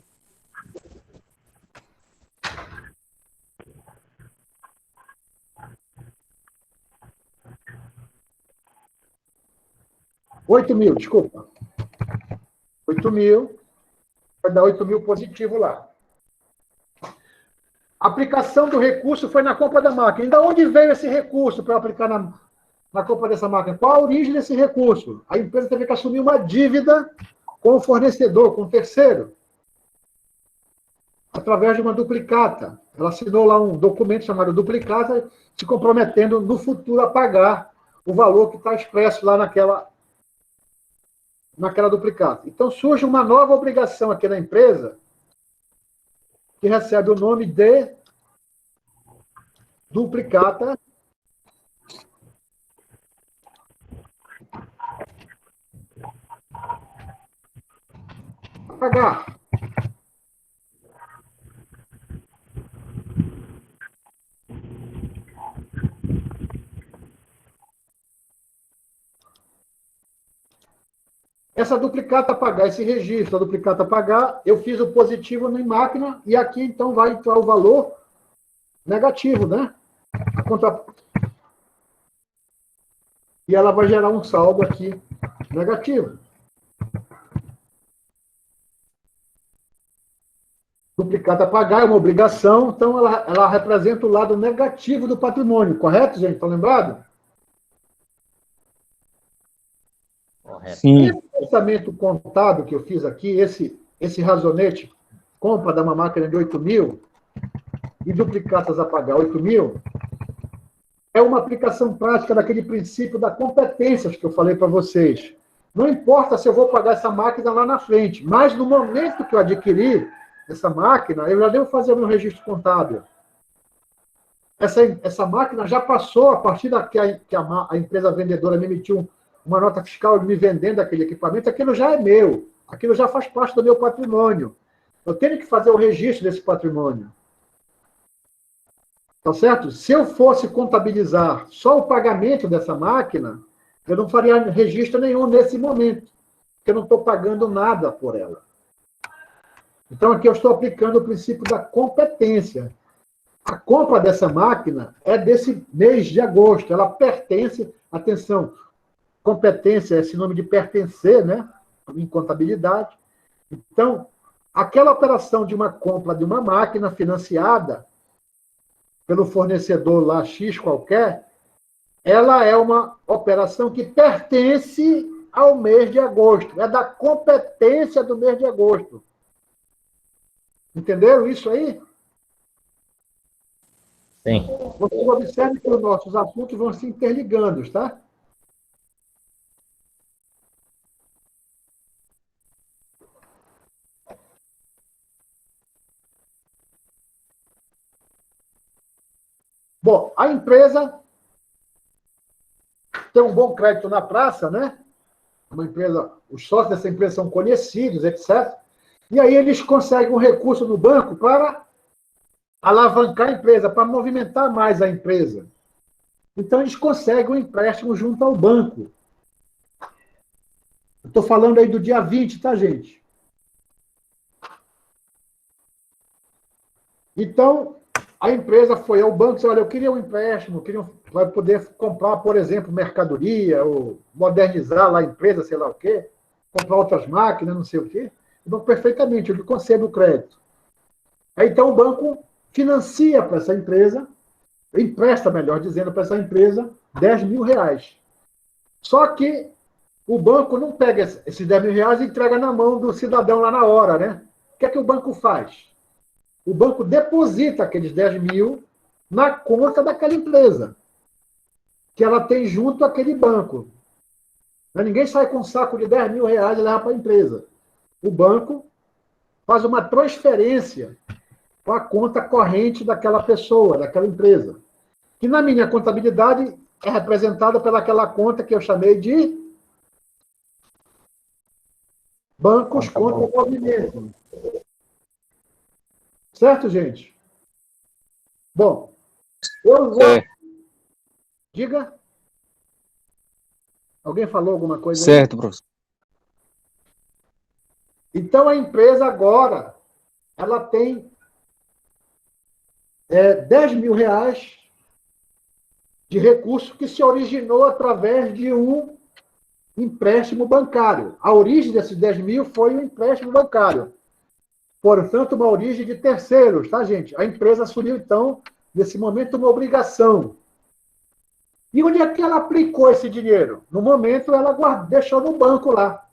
R$8.000, desculpa. 8.000, vai dar 8.000 positivo lá. A aplicação do recurso foi na compra da máquina. E de onde veio esse recurso para aplicar na compra dessa máquina? Qual a origem desse recurso? A empresa teve que assumir uma dívida com o fornecedor, com o terceiro, através de uma duplicata. Ela assinou lá um documento chamado duplicata, se comprometendo no futuro a pagar o valor que está expresso lá naquela duplicata. Então, surge uma nova obrigação aqui na empresa, que recebe o nome de duplicata a pagar. Essa duplicata a pagar, esse registro, a duplicata a pagar, eu fiz o positivo na máquina e aqui então vai entrar o valor negativo, né? E ela vai gerar um saldo aqui negativo. Duplicata a pagar é uma obrigação, então ela representa o lado negativo do patrimônio, correto, gente? Estão lembrados? Sim. Esse orçamento contábil que eu fiz aqui, esse razonete, compra de uma máquina de 8.000 e duplicatas a pagar 8.000, é uma aplicação prática daquele princípio da competências que eu falei para vocês. Não importa se eu vou pagar essa máquina lá na frente, mas no momento que eu adquirir essa máquina, eu já devo fazer o meu registro contábil. Essa máquina já passou, a partir da que a empresa vendedora me emitiu uma nota fiscal me vendendo aquele equipamento, aquilo já é meu, aquilo já faz parte do meu patrimônio. Eu tenho que fazer o registro desse patrimônio. Tá certo? Se eu fosse contabilizar só o pagamento dessa máquina, eu não faria registro nenhum nesse momento, porque eu não estou pagando nada por ela. Então, aqui eu estou aplicando o princípio da competência. A compra dessa máquina é desse mês de agosto, ela pertence, atenção, competência é sinônimo de pertencer, né? Em contabilidade. Então, aquela operação de uma compra de uma máquina financiada pelo fornecedor lá X qualquer, ela é uma operação que pertence ao mês de agosto, é da competência do mês de agosto. Entenderam isso aí? Sim. Vocês observem que os nossos assuntos vão se interligando, tá? Bom, a empresa tem um bom crédito na praça, né? Uma empresa, os sócios dessa empresa são conhecidos, etc. E aí eles conseguem um recurso no banco para alavancar a empresa, para movimentar mais a empresa. Então, eles conseguem um empréstimo junto ao banco. Estou falando aí do dia 20, tá, gente? Então, a empresa foi ao banco e disse, olha, eu queria um empréstimo, vai poder comprar, por exemplo, mercadoria, ou modernizar lá a empresa, sei lá o quê, comprar outras máquinas, não sei o quê. Então, perfeitamente, eu lhe concedo o crédito. Aí, então, o banco financia para essa empresa, empresta, melhor dizendo, para essa empresa, R$10.000. Só que o banco não pega esses R$10.000 e entrega na mão do cidadão lá na hora, né? O que é que o banco faz? O banco deposita aqueles 10.000 na conta daquela empresa, que ela tem junto àquele banco. Ninguém sai com um saco de R$10.000 e leva para a empresa. O banco faz uma transferência para a conta corrente daquela pessoa, daquela empresa, que na minha contabilidade é representada pelaquela conta que eu chamei de bancos contra movimento. Certo, gente? Bom, eu vou... Diga. Alguém falou alguma coisa? Certo, professor. Então, a empresa agora, ela tem R$10.000 de recurso que se originou através de um empréstimo bancário. A origem desses 10.000 foi um empréstimo bancário. Portanto, uma origem de terceiros, tá, gente? A empresa assumiu, então, nesse momento, uma obrigação. E onde é que ela aplicou esse dinheiro? No momento, ela deixou no banco lá.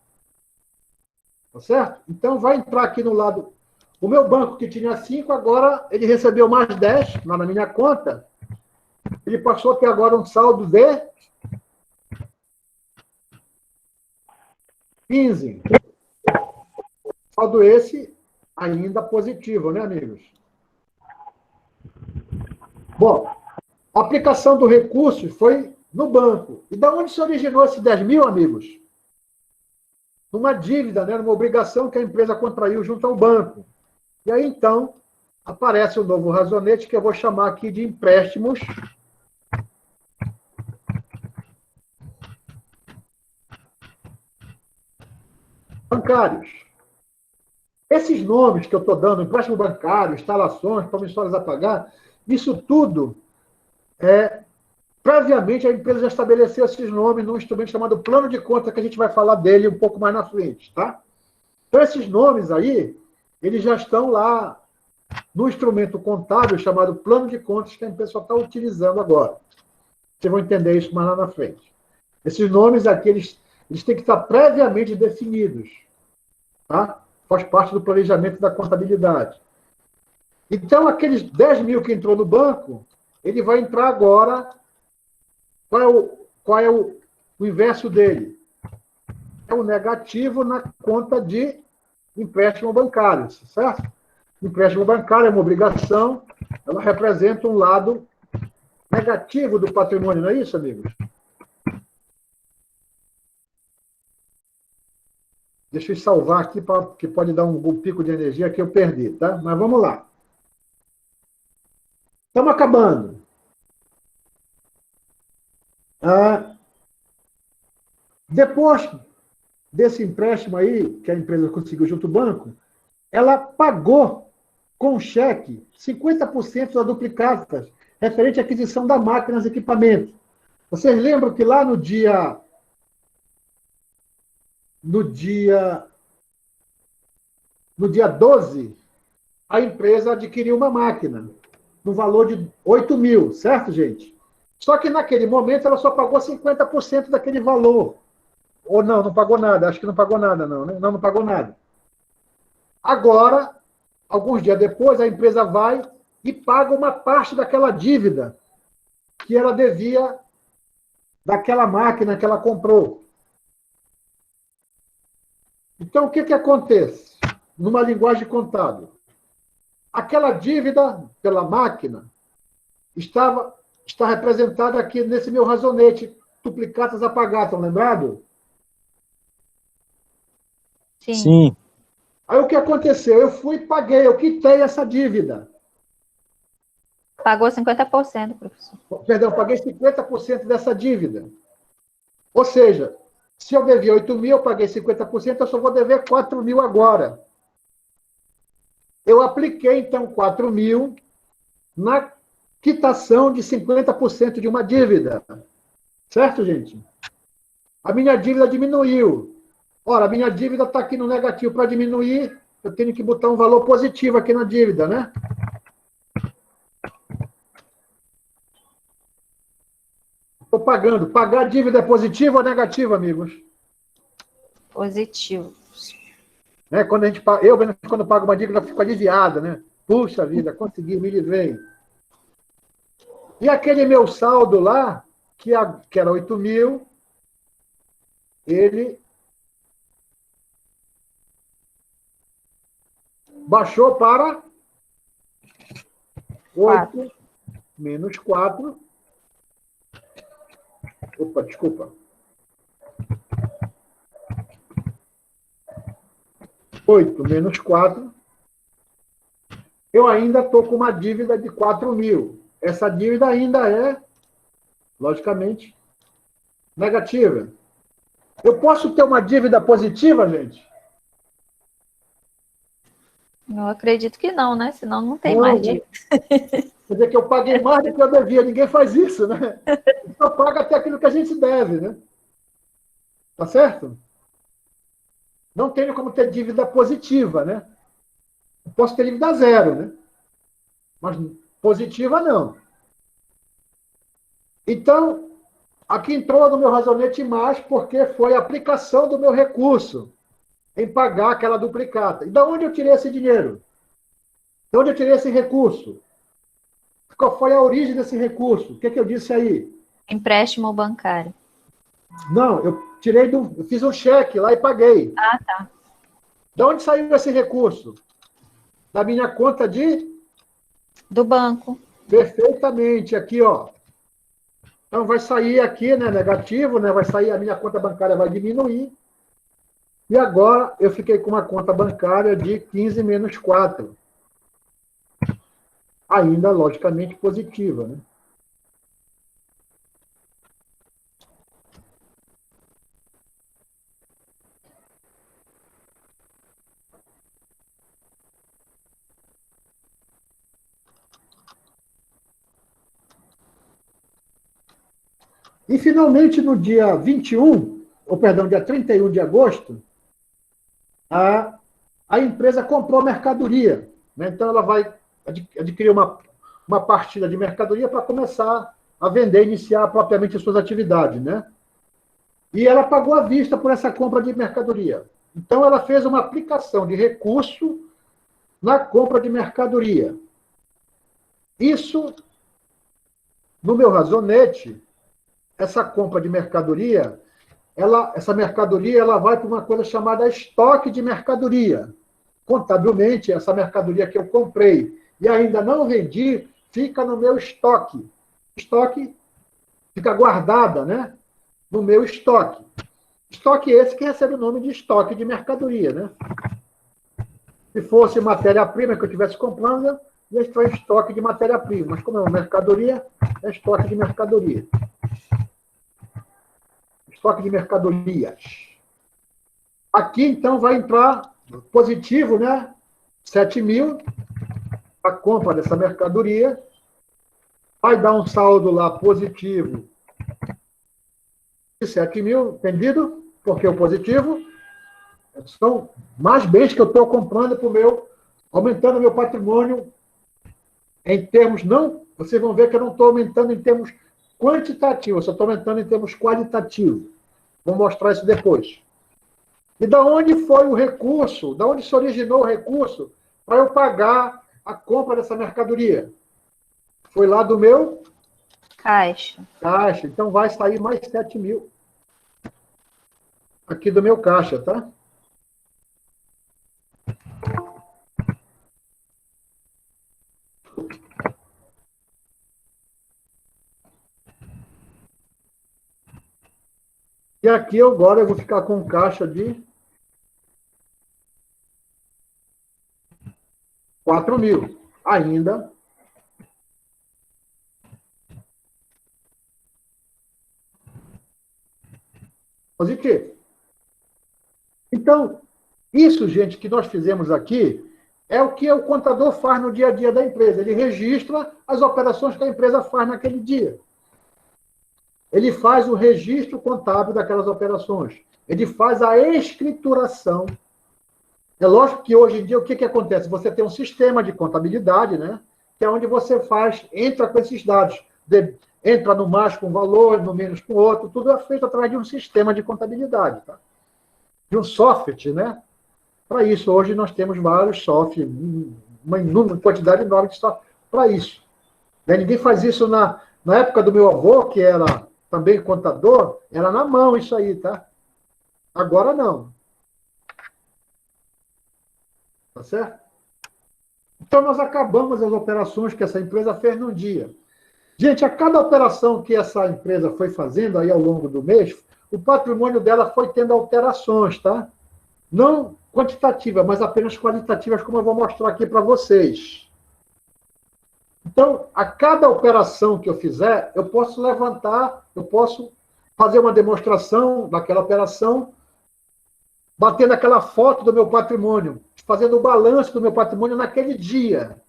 Tá certo? Então, vai entrar aqui no lado... O meu banco, que tinha 5, agora ele recebeu mais 10 lá na minha conta. Ele passou a ter agora um saldo de 15. Saldo esse ainda positivo, né, amigos? Bom, a aplicação do recurso foi no banco. E da onde se originou esse 10.000, amigos? Numa dívida, né, numa obrigação que a empresa contraiu junto ao banco. E aí, então, aparece um novo razonete que eu vou chamar aqui de empréstimos bancários. Esses nomes que eu estou dando, empréstimo bancário, instalações, promissórias a pagar, isso tudo, previamente a empresa já estabeleceu esses nomes num instrumento chamado plano de conta, que a gente vai falar dele um pouco mais na frente, tá? Então, esses nomes aí, eles já estão lá no instrumento contábil chamado plano de contas, que a empresa está utilizando agora. Vocês vão entender isso mais lá na frente. Esses nomes aqui, eles têm que estar previamente definidos, tá? Faz parte do planejamento da contabilidade. Então, aqueles 10.000 que entrou no banco, ele vai entrar agora. Qual é o inverso dele? É o negativo na conta de empréstimo bancário, certo? Empréstimo bancário é uma obrigação, ela representa um lado negativo do patrimônio, não é isso, amigos? Deixa eu salvar aqui, que pode dar um pico de energia que eu perdi, tá? Mas vamos lá. Estamos acabando. Depois desse empréstimo aí, que a empresa conseguiu junto ao banco, ela pagou com cheque 50% das duplicatas referente à aquisição da máquinas e equipamentos. Vocês lembram que lá no dia 12, a empresa adquiriu uma máquina no valor de 8.000, certo, gente? Só que naquele momento ela só pagou 50% daquele valor. Ou não pagou nada. Acho que não pagou nada, não, né? Não pagou nada. Agora, alguns dias depois, a empresa vai e paga uma parte daquela dívida que ela devia daquela máquina que ela comprou. Então, o que acontece? Numa linguagem contábil. Aquela dívida pela máquina está representada aqui nesse meu razonete, duplicatas a pagar, estão lembrados? Sim. Aí o que aconteceu? Eu fui e paguei, eu quitei essa dívida. Pagou 50%, professor. Perdão, paguei 50% dessa dívida. Ou seja, se eu devia 8 mil, eu paguei 50%, eu só vou dever 4 mil agora. Eu apliquei, então, 4 mil na quitação de 50% de uma dívida. Certo, gente? A minha dívida diminuiu. Ora, a minha dívida está aqui no negativo. Para diminuir, eu tenho que botar um valor positivo aqui na dívida, né? Estou pagando. Pagar dívida é positiva ou negativa, amigos? Positivo. Né? Quando pago uma dívida, eu fico aliviada, né? Puxa vida, consegui, me livrei. E aquele meu saldo lá, que era 8 mil, ele baixou para 8 menos 4. Opa, desculpa. 8 menos 4. Eu ainda estou com uma dívida de 4 mil. Essa dívida ainda é, logicamente, negativa. Eu posso ter uma dívida positiva, gente? Eu acredito que não, né? Senão não tem mais dívida. Quer dizer que eu paguei mais do que eu devia. Ninguém faz isso, né? Só paga até aquilo que a gente deve, né? Tá certo? Não tenho como ter dívida positiva, né? Eu posso ter dívida zero, né? Mas positiva, não. Então, aqui entrou no meu razonete mais porque foi a aplicação do meu recurso em pagar aquela duplicata. E de onde eu tirei esse dinheiro? De onde eu tirei esse recurso? Qual foi a origem desse recurso? O que eu disse aí? Empréstimo bancário. Não, eu fiz um cheque lá e paguei. Ah, tá. De onde saiu esse recurso? Da minha conta do banco. Perfeitamente, aqui, ó. Então vai sair aqui, né, negativo, né? Vai sair, a minha conta bancária vai diminuir. E agora eu fiquei com uma conta bancária de 15 menos 4. Ainda, logicamente, positiva, né? E, finalmente, no dia 21, ou perdão, dia 31 de agosto, a empresa comprou mercadoria. Né? Então, ela vai adquirir uma partida de mercadoria para começar a vender, iniciar propriamente as suas atividades. Né? E ela pagou à vista por essa compra de mercadoria. Então, ela fez uma aplicação de recurso na compra de mercadoria. Isso, no meu razonete, essa compra de mercadoria, essa mercadoria ela vai para uma coisa chamada estoque de mercadoria. Contabilmente, essa mercadoria que eu comprei e ainda não vendi, fica no meu estoque. Estoque fica guardada, né? No meu estoque. Estoque esse que recebe o nome de estoque de mercadoria, né? Se fosse matéria-prima que eu estivesse comprando, ia estar em estoque de matéria-prima. Mas como é uma mercadoria, é estoque de mercadoria. Estoque de mercadorias. Aqui, então, vai entrar positivo, né? 7 mil, a compra dessa mercadoria. Vai dar um saldo lá positivo de 7 mil, entendido? Porque o positivo são mais bens que eu estou comprando para o meu, aumentando o meu patrimônio em termos, não, vocês vão ver que eu não estou aumentando em termos quantitativo, eu só estou aumentando em termos qualitativos. Vou mostrar isso depois. E da onde foi o recurso? Da onde se originou o recurso para eu pagar a compra dessa mercadoria. Foi lá do meu caixa. Então vai sair mais 7 mil aqui do meu caixa, tá? E aqui agora eu vou ficar com caixa de 4 mil. Ainda positivo. Então, isso, gente, que nós fizemos aqui, é o que o contador faz no dia a dia da empresa. Ele registra as operações que a empresa faz naquele dia. Ele faz o registro contábil daquelas operações. Ele faz a escrituração. É lógico que hoje em dia, o que acontece? Você tem um sistema de contabilidade, né? Que é onde você entra com esses dados. Entra no mais com um valor, no menos com outro. Tudo é feito através de um sistema de contabilidade, tá? De um software, né? Para isso, hoje nós temos vários softwares, uma quantidade enorme de software para isso. Ninguém faz isso na época do meu avô, que era também contador, era na mão isso aí, tá? Agora não. Tá certo? Então, nós acabamos as operações que essa empresa fez num dia. Gente, a cada operação que essa empresa foi fazendo aí ao longo do mês, o patrimônio dela foi tendo alterações, tá? Não quantitativas, mas apenas qualitativas, como eu vou mostrar aqui para vocês. Então, a cada operação que eu fizer, eu posso levantar, eu posso fazer uma demonstração daquela operação, batendo aquela foto do meu patrimônio, fazendo o balanço do meu patrimônio naquele dia.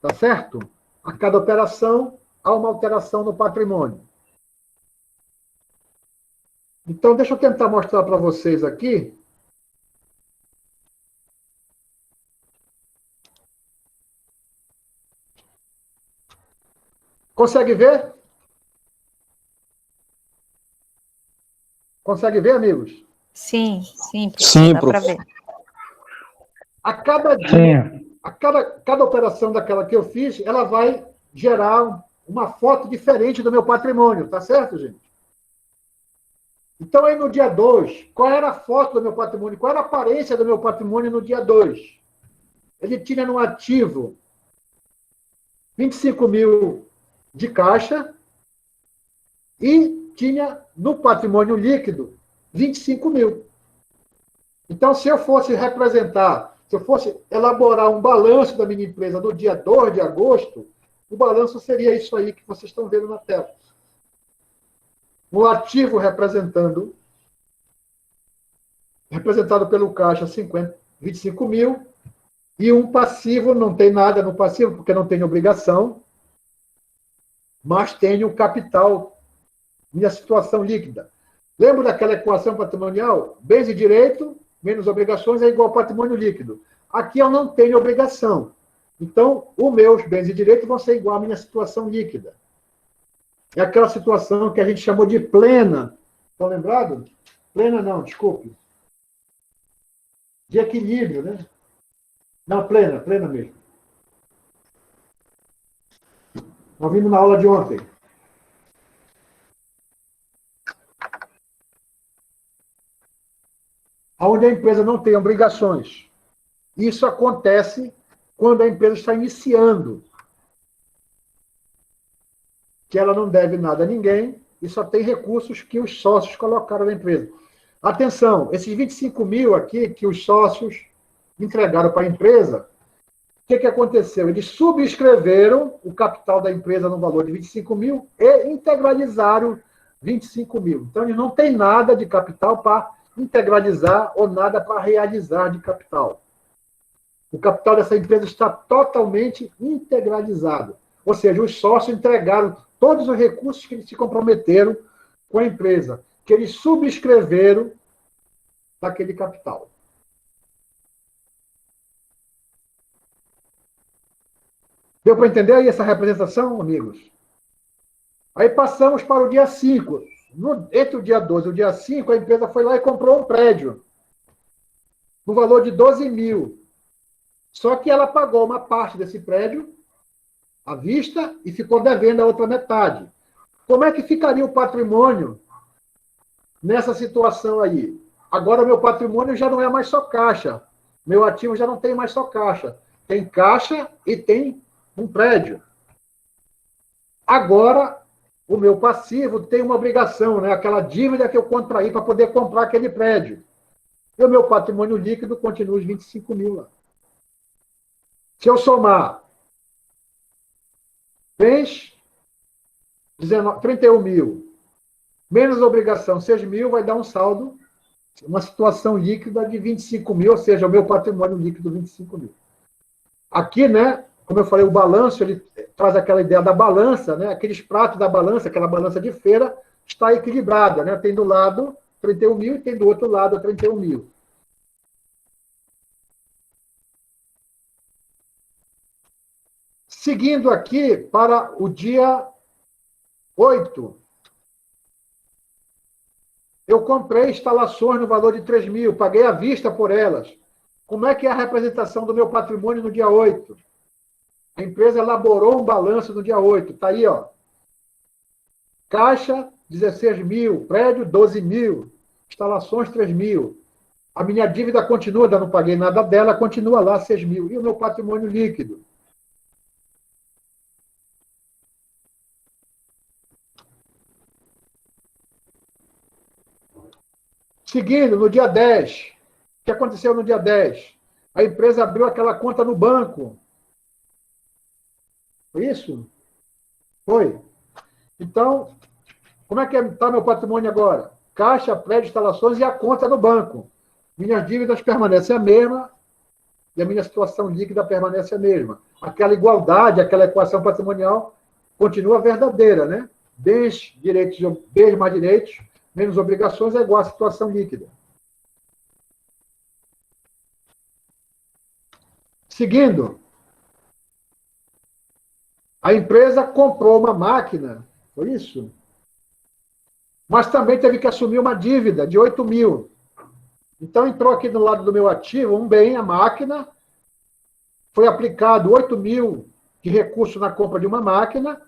Tá certo? A cada operação, há uma alteração no patrimônio. Então, deixa eu tentar mostrar para vocês aqui. Consegue ver? Consegue ver, amigos? Sim, Sim, dá para ver. A cada dia, cada operação daquela que eu fiz, ela vai gerar uma foto diferente do meu patrimônio, tá certo, gente? Então, aí no dia 2, qual era a foto do meu patrimônio? Qual era a aparência do meu patrimônio no dia 2? Ele tinha no ativo 25 mil de caixa e tinha no patrimônio líquido 25 mil. Então, se eu fosse representar, se eu fosse elaborar um balanço da minha empresa no dia 2 de agosto, o balanço seria isso aí que vocês estão vendo na tela. Um ativo representado pelo caixa 25 mil, e um passivo, não tem nada no passivo, porque não tem obrigação, mas tem o capital, minha situação líquida. Lembra daquela equação patrimonial? Bens e direito menos obrigações é igual ao patrimônio líquido. Aqui eu não tenho obrigação. Então, os meus bens e direitos vão ser igual à minha situação líquida. É aquela situação que a gente chamou de plena. Estão lembrados? Plena não, desculpe. De equilíbrio, né? Não, plena mesmo. Nós vimos na aula de ontem. Onde a empresa não tem obrigações. Isso acontece quando a empresa está iniciando. Que ela não deve nada a ninguém e só tem recursos que os sócios colocaram na empresa. Atenção, esses 25 mil aqui que os sócios entregaram para a empresa, o que aconteceu? Eles subscreveram o capital da empresa no valor de 25 mil e integralizaram 25 mil. Então, eles não têm nada de capital para integralizar ou nada para realizar de capital. O capital dessa empresa está totalmente integralizado. Ou seja, os sócios entregaram todos os recursos que eles se comprometeram com a empresa, que eles subscreveram daquele capital. Deu para entender aí essa representação, amigos? Aí passamos para o dia 5. Entre o dia 12 e o dia 5, a empresa foi lá e comprou um prédio no valor de 12 mil. Só que ela pagou uma parte desse prédio à vista e ficou devendo a outra metade. Como é que ficaria o patrimônio nessa situação aí? Agora, o meu patrimônio já não é mais só caixa. Meu ativo já não tem mais só caixa. Tem caixa e tem um prédio. Agora, o meu passivo tem uma obrigação, né? Aquela dívida que eu contraí para poder comprar aquele prédio. E o meu patrimônio líquido continua os 25 mil lá. Se eu somar bens, 31 mil, menos obrigação, 6 mil, vai dar um saldo, uma situação líquida de 25 mil, ou seja, o meu patrimônio líquido 25 mil. Aqui, né, como eu falei, o balanço, ele traz aquela ideia da balança, né, aqueles pratos da balança, aquela balança de feira, está equilibrada, né, tem do lado 31 mil e tem do outro lado 31 mil. Seguindo aqui para o dia 8, eu comprei instalações no valor de 3 mil, paguei à vista por elas. Como é que é a representação do meu patrimônio no dia 8? A empresa elaborou um balanço no dia 8. Está aí, ó. Caixa, 16 mil. Prédio, 12 mil. Instalações, 3 mil. A minha dívida continua, ainda não paguei nada dela, continua lá, 6 mil. E o meu patrimônio líquido? Seguindo, no dia 10, o que aconteceu no dia 10? A empresa abriu aquela conta no banco. Foi isso? Foi. Então, como é que está meu patrimônio agora? Caixa, prédio, instalações e a conta no banco. Minhas dívidas permanecem a mesma e a minha situação líquida permanece a mesma. Aquela igualdade, aquela equação patrimonial continua verdadeira, né? Bens, direitos, bens mais direitos, menos obrigações é igual à situação líquida. Seguindo, a empresa comprou uma máquina, foi isso? Mas também teve que assumir uma dívida de 8 mil. Então, entrou aqui do lado do meu ativo um bem, a máquina, foi aplicado 8 mil de recurso na compra de uma máquina,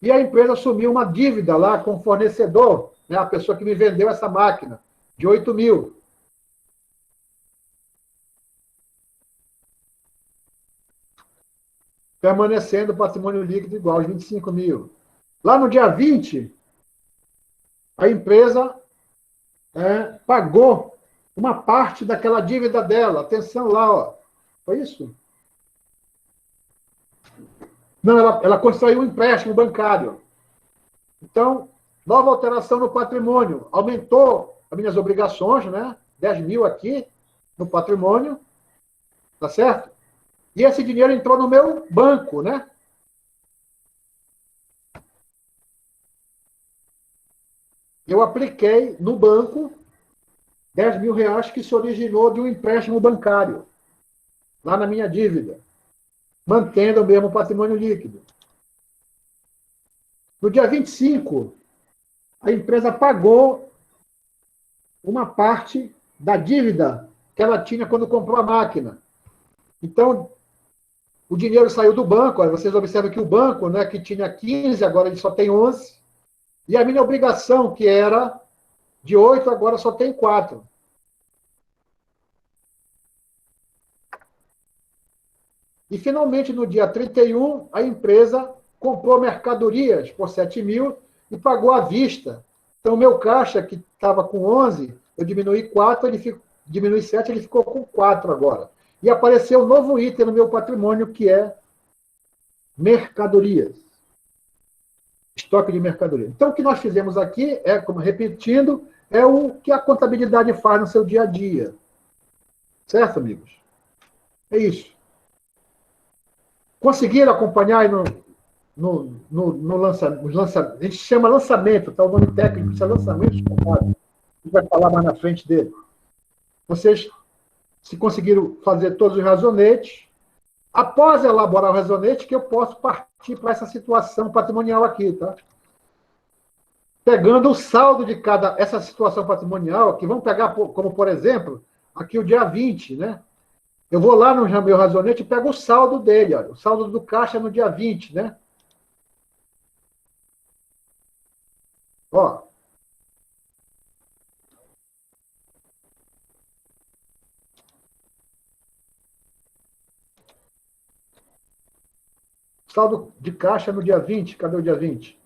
e a empresa assumiu uma dívida lá com o fornecedor, né, a pessoa que me vendeu essa máquina, de 8 mil. Permanecendo o patrimônio líquido igual aos 25 mil. Lá no dia 20, a empresa pagou uma parte daquela dívida dela. Atenção lá, ó. Foi isso? Não, ela construiu um empréstimo bancário. Então, nova alteração no patrimônio. Aumentou as minhas obrigações, né? 10 mil aqui no patrimônio. Tá certo? E esse dinheiro entrou no meu banco, né? Eu apliquei no banco 10 mil reais que se originou de um empréstimo bancário, lá na minha dívida, mantendo o mesmo patrimônio líquido. No dia 25, a empresa pagou uma parte da dívida que ela tinha quando comprou a máquina. Então, o dinheiro saiu do banco, vocês observam que o banco, né, que tinha 15, agora ele só tem 11, e a minha obrigação, que era de 8, agora só tem 4. E, finalmente, no dia 31, a empresa comprou mercadorias por 7 mil e pagou à vista. Então, o meu caixa, que estava com 11, eu diminui 4, diminui 7, ele ficou com 4 agora. E apareceu um novo item no meu patrimônio, que é mercadorias. Estoque de mercadorias. Então, o que nós fizemos aqui, como repetindo, é o que a contabilidade faz no seu dia a dia. Certo, amigos? É isso. Conseguiram acompanhar aí no lançamento? A gente chama lançamento, tá? O nome técnico, isso é lançamento de contato. A gente vai falar mais na frente dele. Vocês, se conseguiram fazer todos os razonetes, após elaborar o razonete, que eu posso partir para essa situação patrimonial aqui, tá? Pegando o saldo de essa situação patrimonial aqui, vamos pegar como, por exemplo, aqui o dia 20, né? Eu vou lá no meu razonete e pego o saldo dele, olha, o saldo do caixa no dia 20, né? Ó. Saldo de caixa no dia 20, cadê o dia 20?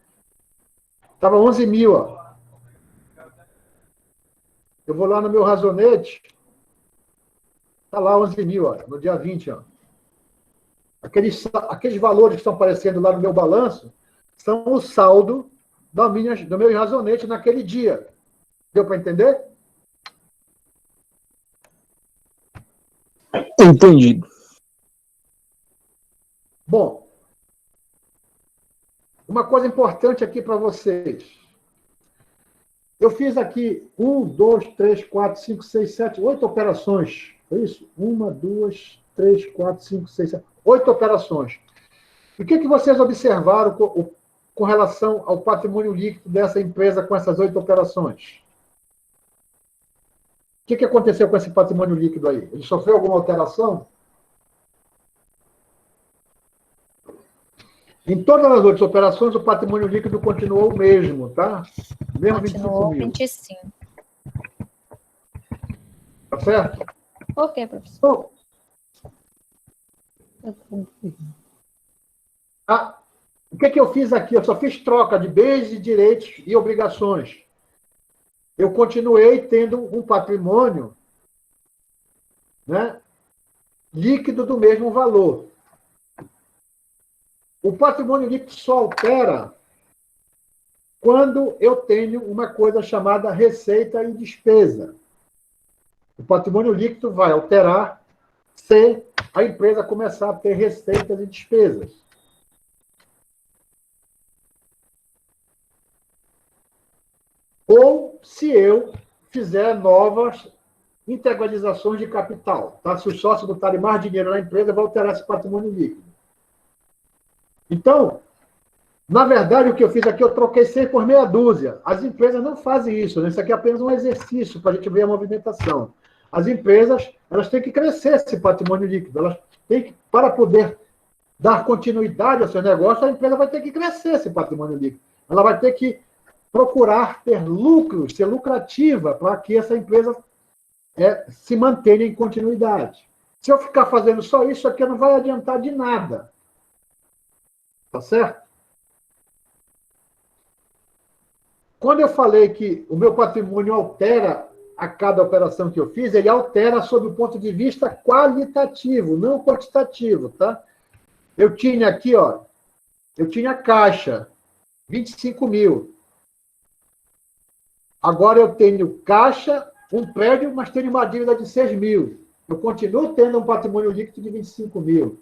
Estava 11 mil, ó. Eu vou lá no meu razonete, está lá 11 mil, ó, no dia 20, ó. Aqueles valores que estão aparecendo lá no meu balanço são o saldo do meu razonete naquele dia. Deu para entender? Entendido. Bom, uma coisa importante aqui para vocês. Eu fiz aqui 1, 2, 3, 4, 5, 6, 7, 8 operações. Foi isso? 1, 2, 3, 4, 5, 6, 7, 8 operações. E o que vocês observaram com relação ao patrimônio líquido dessa empresa com essas 8 operações? O que aconteceu com esse patrimônio líquido aí? Ele sofreu alguma alteração? Em todas as outras operações, o patrimônio líquido continuou o mesmo, tá? Mesmo Continuou 25 mil. 25. Tá certo? Por quê, professor? O que eu fiz aqui? Eu só fiz troca de bens e direitos e obrigações. Eu continuei tendo um patrimônio, né, líquido do mesmo valor. O patrimônio líquido só altera quando eu tenho uma coisa chamada receita e despesa. O patrimônio líquido vai alterar se a empresa começar a ter receitas e despesas. Ou se eu fizer novas integralizações de capital. Tá? Se o sócio botar mais dinheiro na empresa, vai alterar esse patrimônio líquido. Então, na verdade, o que eu fiz aqui, eu troquei 100 por meia dúzia. As empresas não fazem isso, né? Isso aqui é apenas um exercício para a gente ver a movimentação. As empresas, elas têm que crescer esse patrimônio líquido. Elas têm que, para poder dar continuidade ao seu negócio, a empresa vai ter que crescer esse patrimônio líquido. Ela vai ter que procurar ter lucros, ser lucrativa, para que essa empresa se mantenha em continuidade. Se eu ficar fazendo só isso aqui, não vai adiantar de nada. Tá certo? Quando eu falei que o meu patrimônio altera a cada operação que eu fiz, ele altera sob o ponto de vista qualitativo, não quantitativo, tá? Eu tinha aqui, ó, eu tinha caixa, 25 mil. Agora eu tenho caixa, um prédio, mas tenho uma dívida de 6 mil. Eu continuo tendo um patrimônio líquido de 25 mil.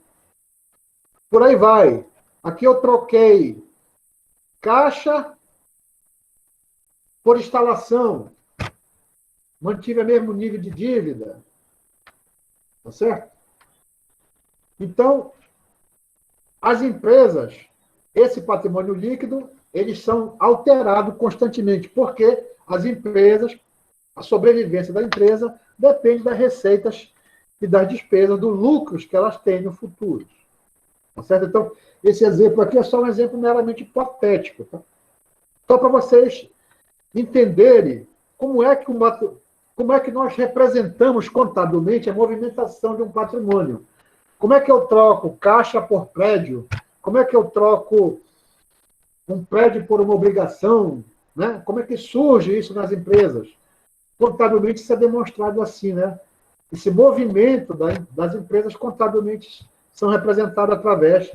Por aí vai. Aqui eu troquei caixa por instalação. Mantive o mesmo nível de dívida. Tá certo? Então, as empresas, esse patrimônio líquido, eles são alterados constantemente, porque as empresas, a sobrevivência da empresa depende das receitas e das despesas, dos lucros que elas têm no futuro. Tá certo? Então, esse exemplo aqui é só um exemplo meramente hipotético. Tá? Só para vocês entenderem como é que nós representamos contabilmente a movimentação de um patrimônio. Como é que eu troco caixa por prédio? Como é que eu troco um prédio por uma obrigação? Né? Como é que surge isso nas empresas? Contabilmente isso é demonstrado assim, né? Esse movimento das empresas contabilmente são representados através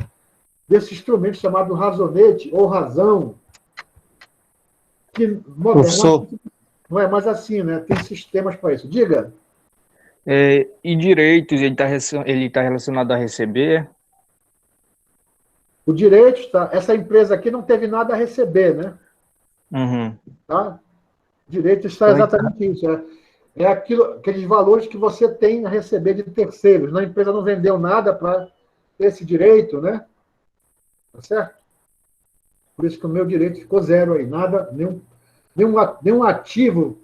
desse instrumento chamado razonete ou razão, que modernamente não é mais assim, né? Tem sistemas para isso. Diga. E direitos, ele tá relacionado a receber? O direito, tá? Essa empresa aqui não teve nada a receber, né? Uhum. Tá? Direito está exatamente isso. Aqueles valores que você tem a receber de terceiros. A empresa não vendeu nada para esse direito, né? Tá certo? Por isso que o meu direito ficou zero aí. Nada, nenhum ativo,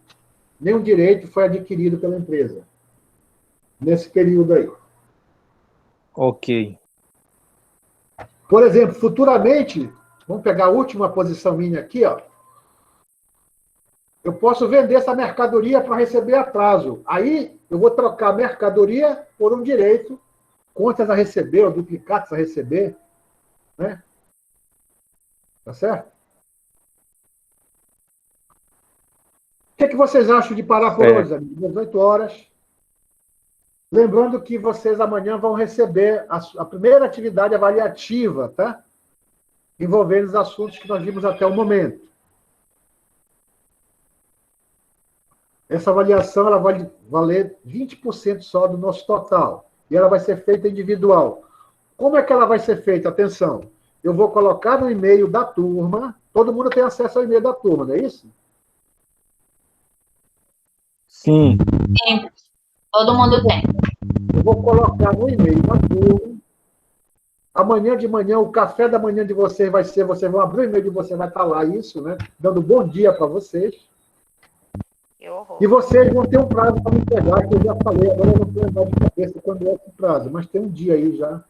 nenhum direito foi adquirido pela empresa. Nesse período aí. Ok. Por exemplo, futuramente, vamos pegar a última posição minha aqui, ó. Eu posso vender essa mercadoria para receber atraso. Aí eu vou trocar a mercadoria por um direito, contas a receber, ou duplicados a receber, né? Tá certo? O que vocês acham de parar por hoje, amigos? 18 horas. Lembrando que vocês amanhã vão receber a primeira atividade avaliativa, tá? Envolvendo os assuntos que nós vimos até o momento. Essa avaliação ela vai valer 20% só do nosso total. E ela vai ser feita individual. Como é que ela vai ser feita? Atenção. Eu vou colocar no e-mail da turma. Todo mundo tem acesso ao e-mail da turma, não é isso? Sim. Sim, todo mundo tem. Eu vou colocar no e-mail da turma. Amanhã de manhã, o café da manhã de vocês vai ser, vocês vão abrir o e-mail de vocês, vai estar lá isso, né? Dando bom dia para vocês. E vocês vão ter um prazo para me entregar, que eu já falei, agora eu não vou lembrar de cabeça quando é esse prazo, mas tem um dia aí já.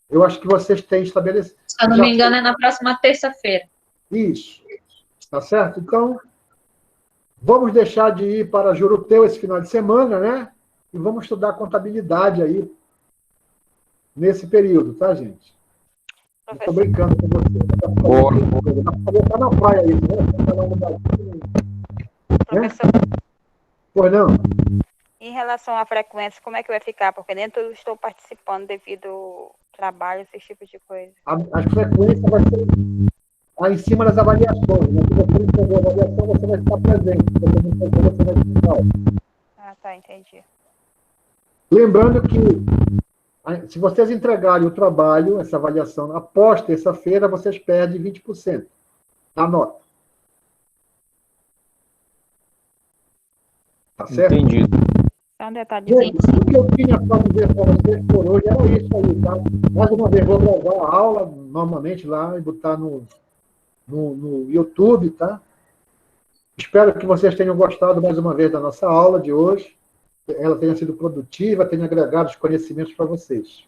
Eu acho que vocês têm estabelecido. Se eu não me engano, é na próxima terça-feira. Isso. Tá certo? Então, vamos deixar de ir para Juruteu esse final de semana, né? E vamos estudar contabilidade aí nesse período, tá, gente? Estou brincando com vocês. Está na praia aí, né? Professor, Pois não? em relação à frequência, como é que vai ficar? Porque nem todos estou participando devido ao trabalho, esse tipo de coisa. A frequência vai ser em cima das avaliações, né? Se você entender a avaliação, você vai estar presente. Se você não entender, você vai estar. Ah, tá, entendi. Lembrando que, se vocês entregarem o trabalho, essa avaliação, após terça-feira, vocês perdem 20% da nota. Tá certo? Entendido. Só um detalhe. Gente, o que eu tinha para dizer para vocês por hoje era isso aí, tá? Mais uma vez, vou gravar a aula, normalmente, lá, e botar no YouTube, tá? Espero que vocês tenham gostado, mais uma vez, da nossa aula de hoje. Ela tenha sido produtiva, tenha agregado os conhecimentos para vocês.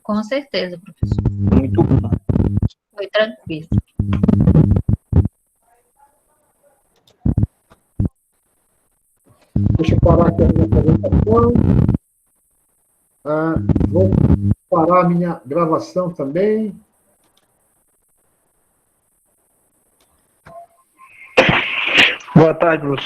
Com certeza, professor. Muito bom. Foi tranquilo. Deixa eu parar aqui a minha apresentação. Vou parar a minha gravação também. Boa tarde, professor.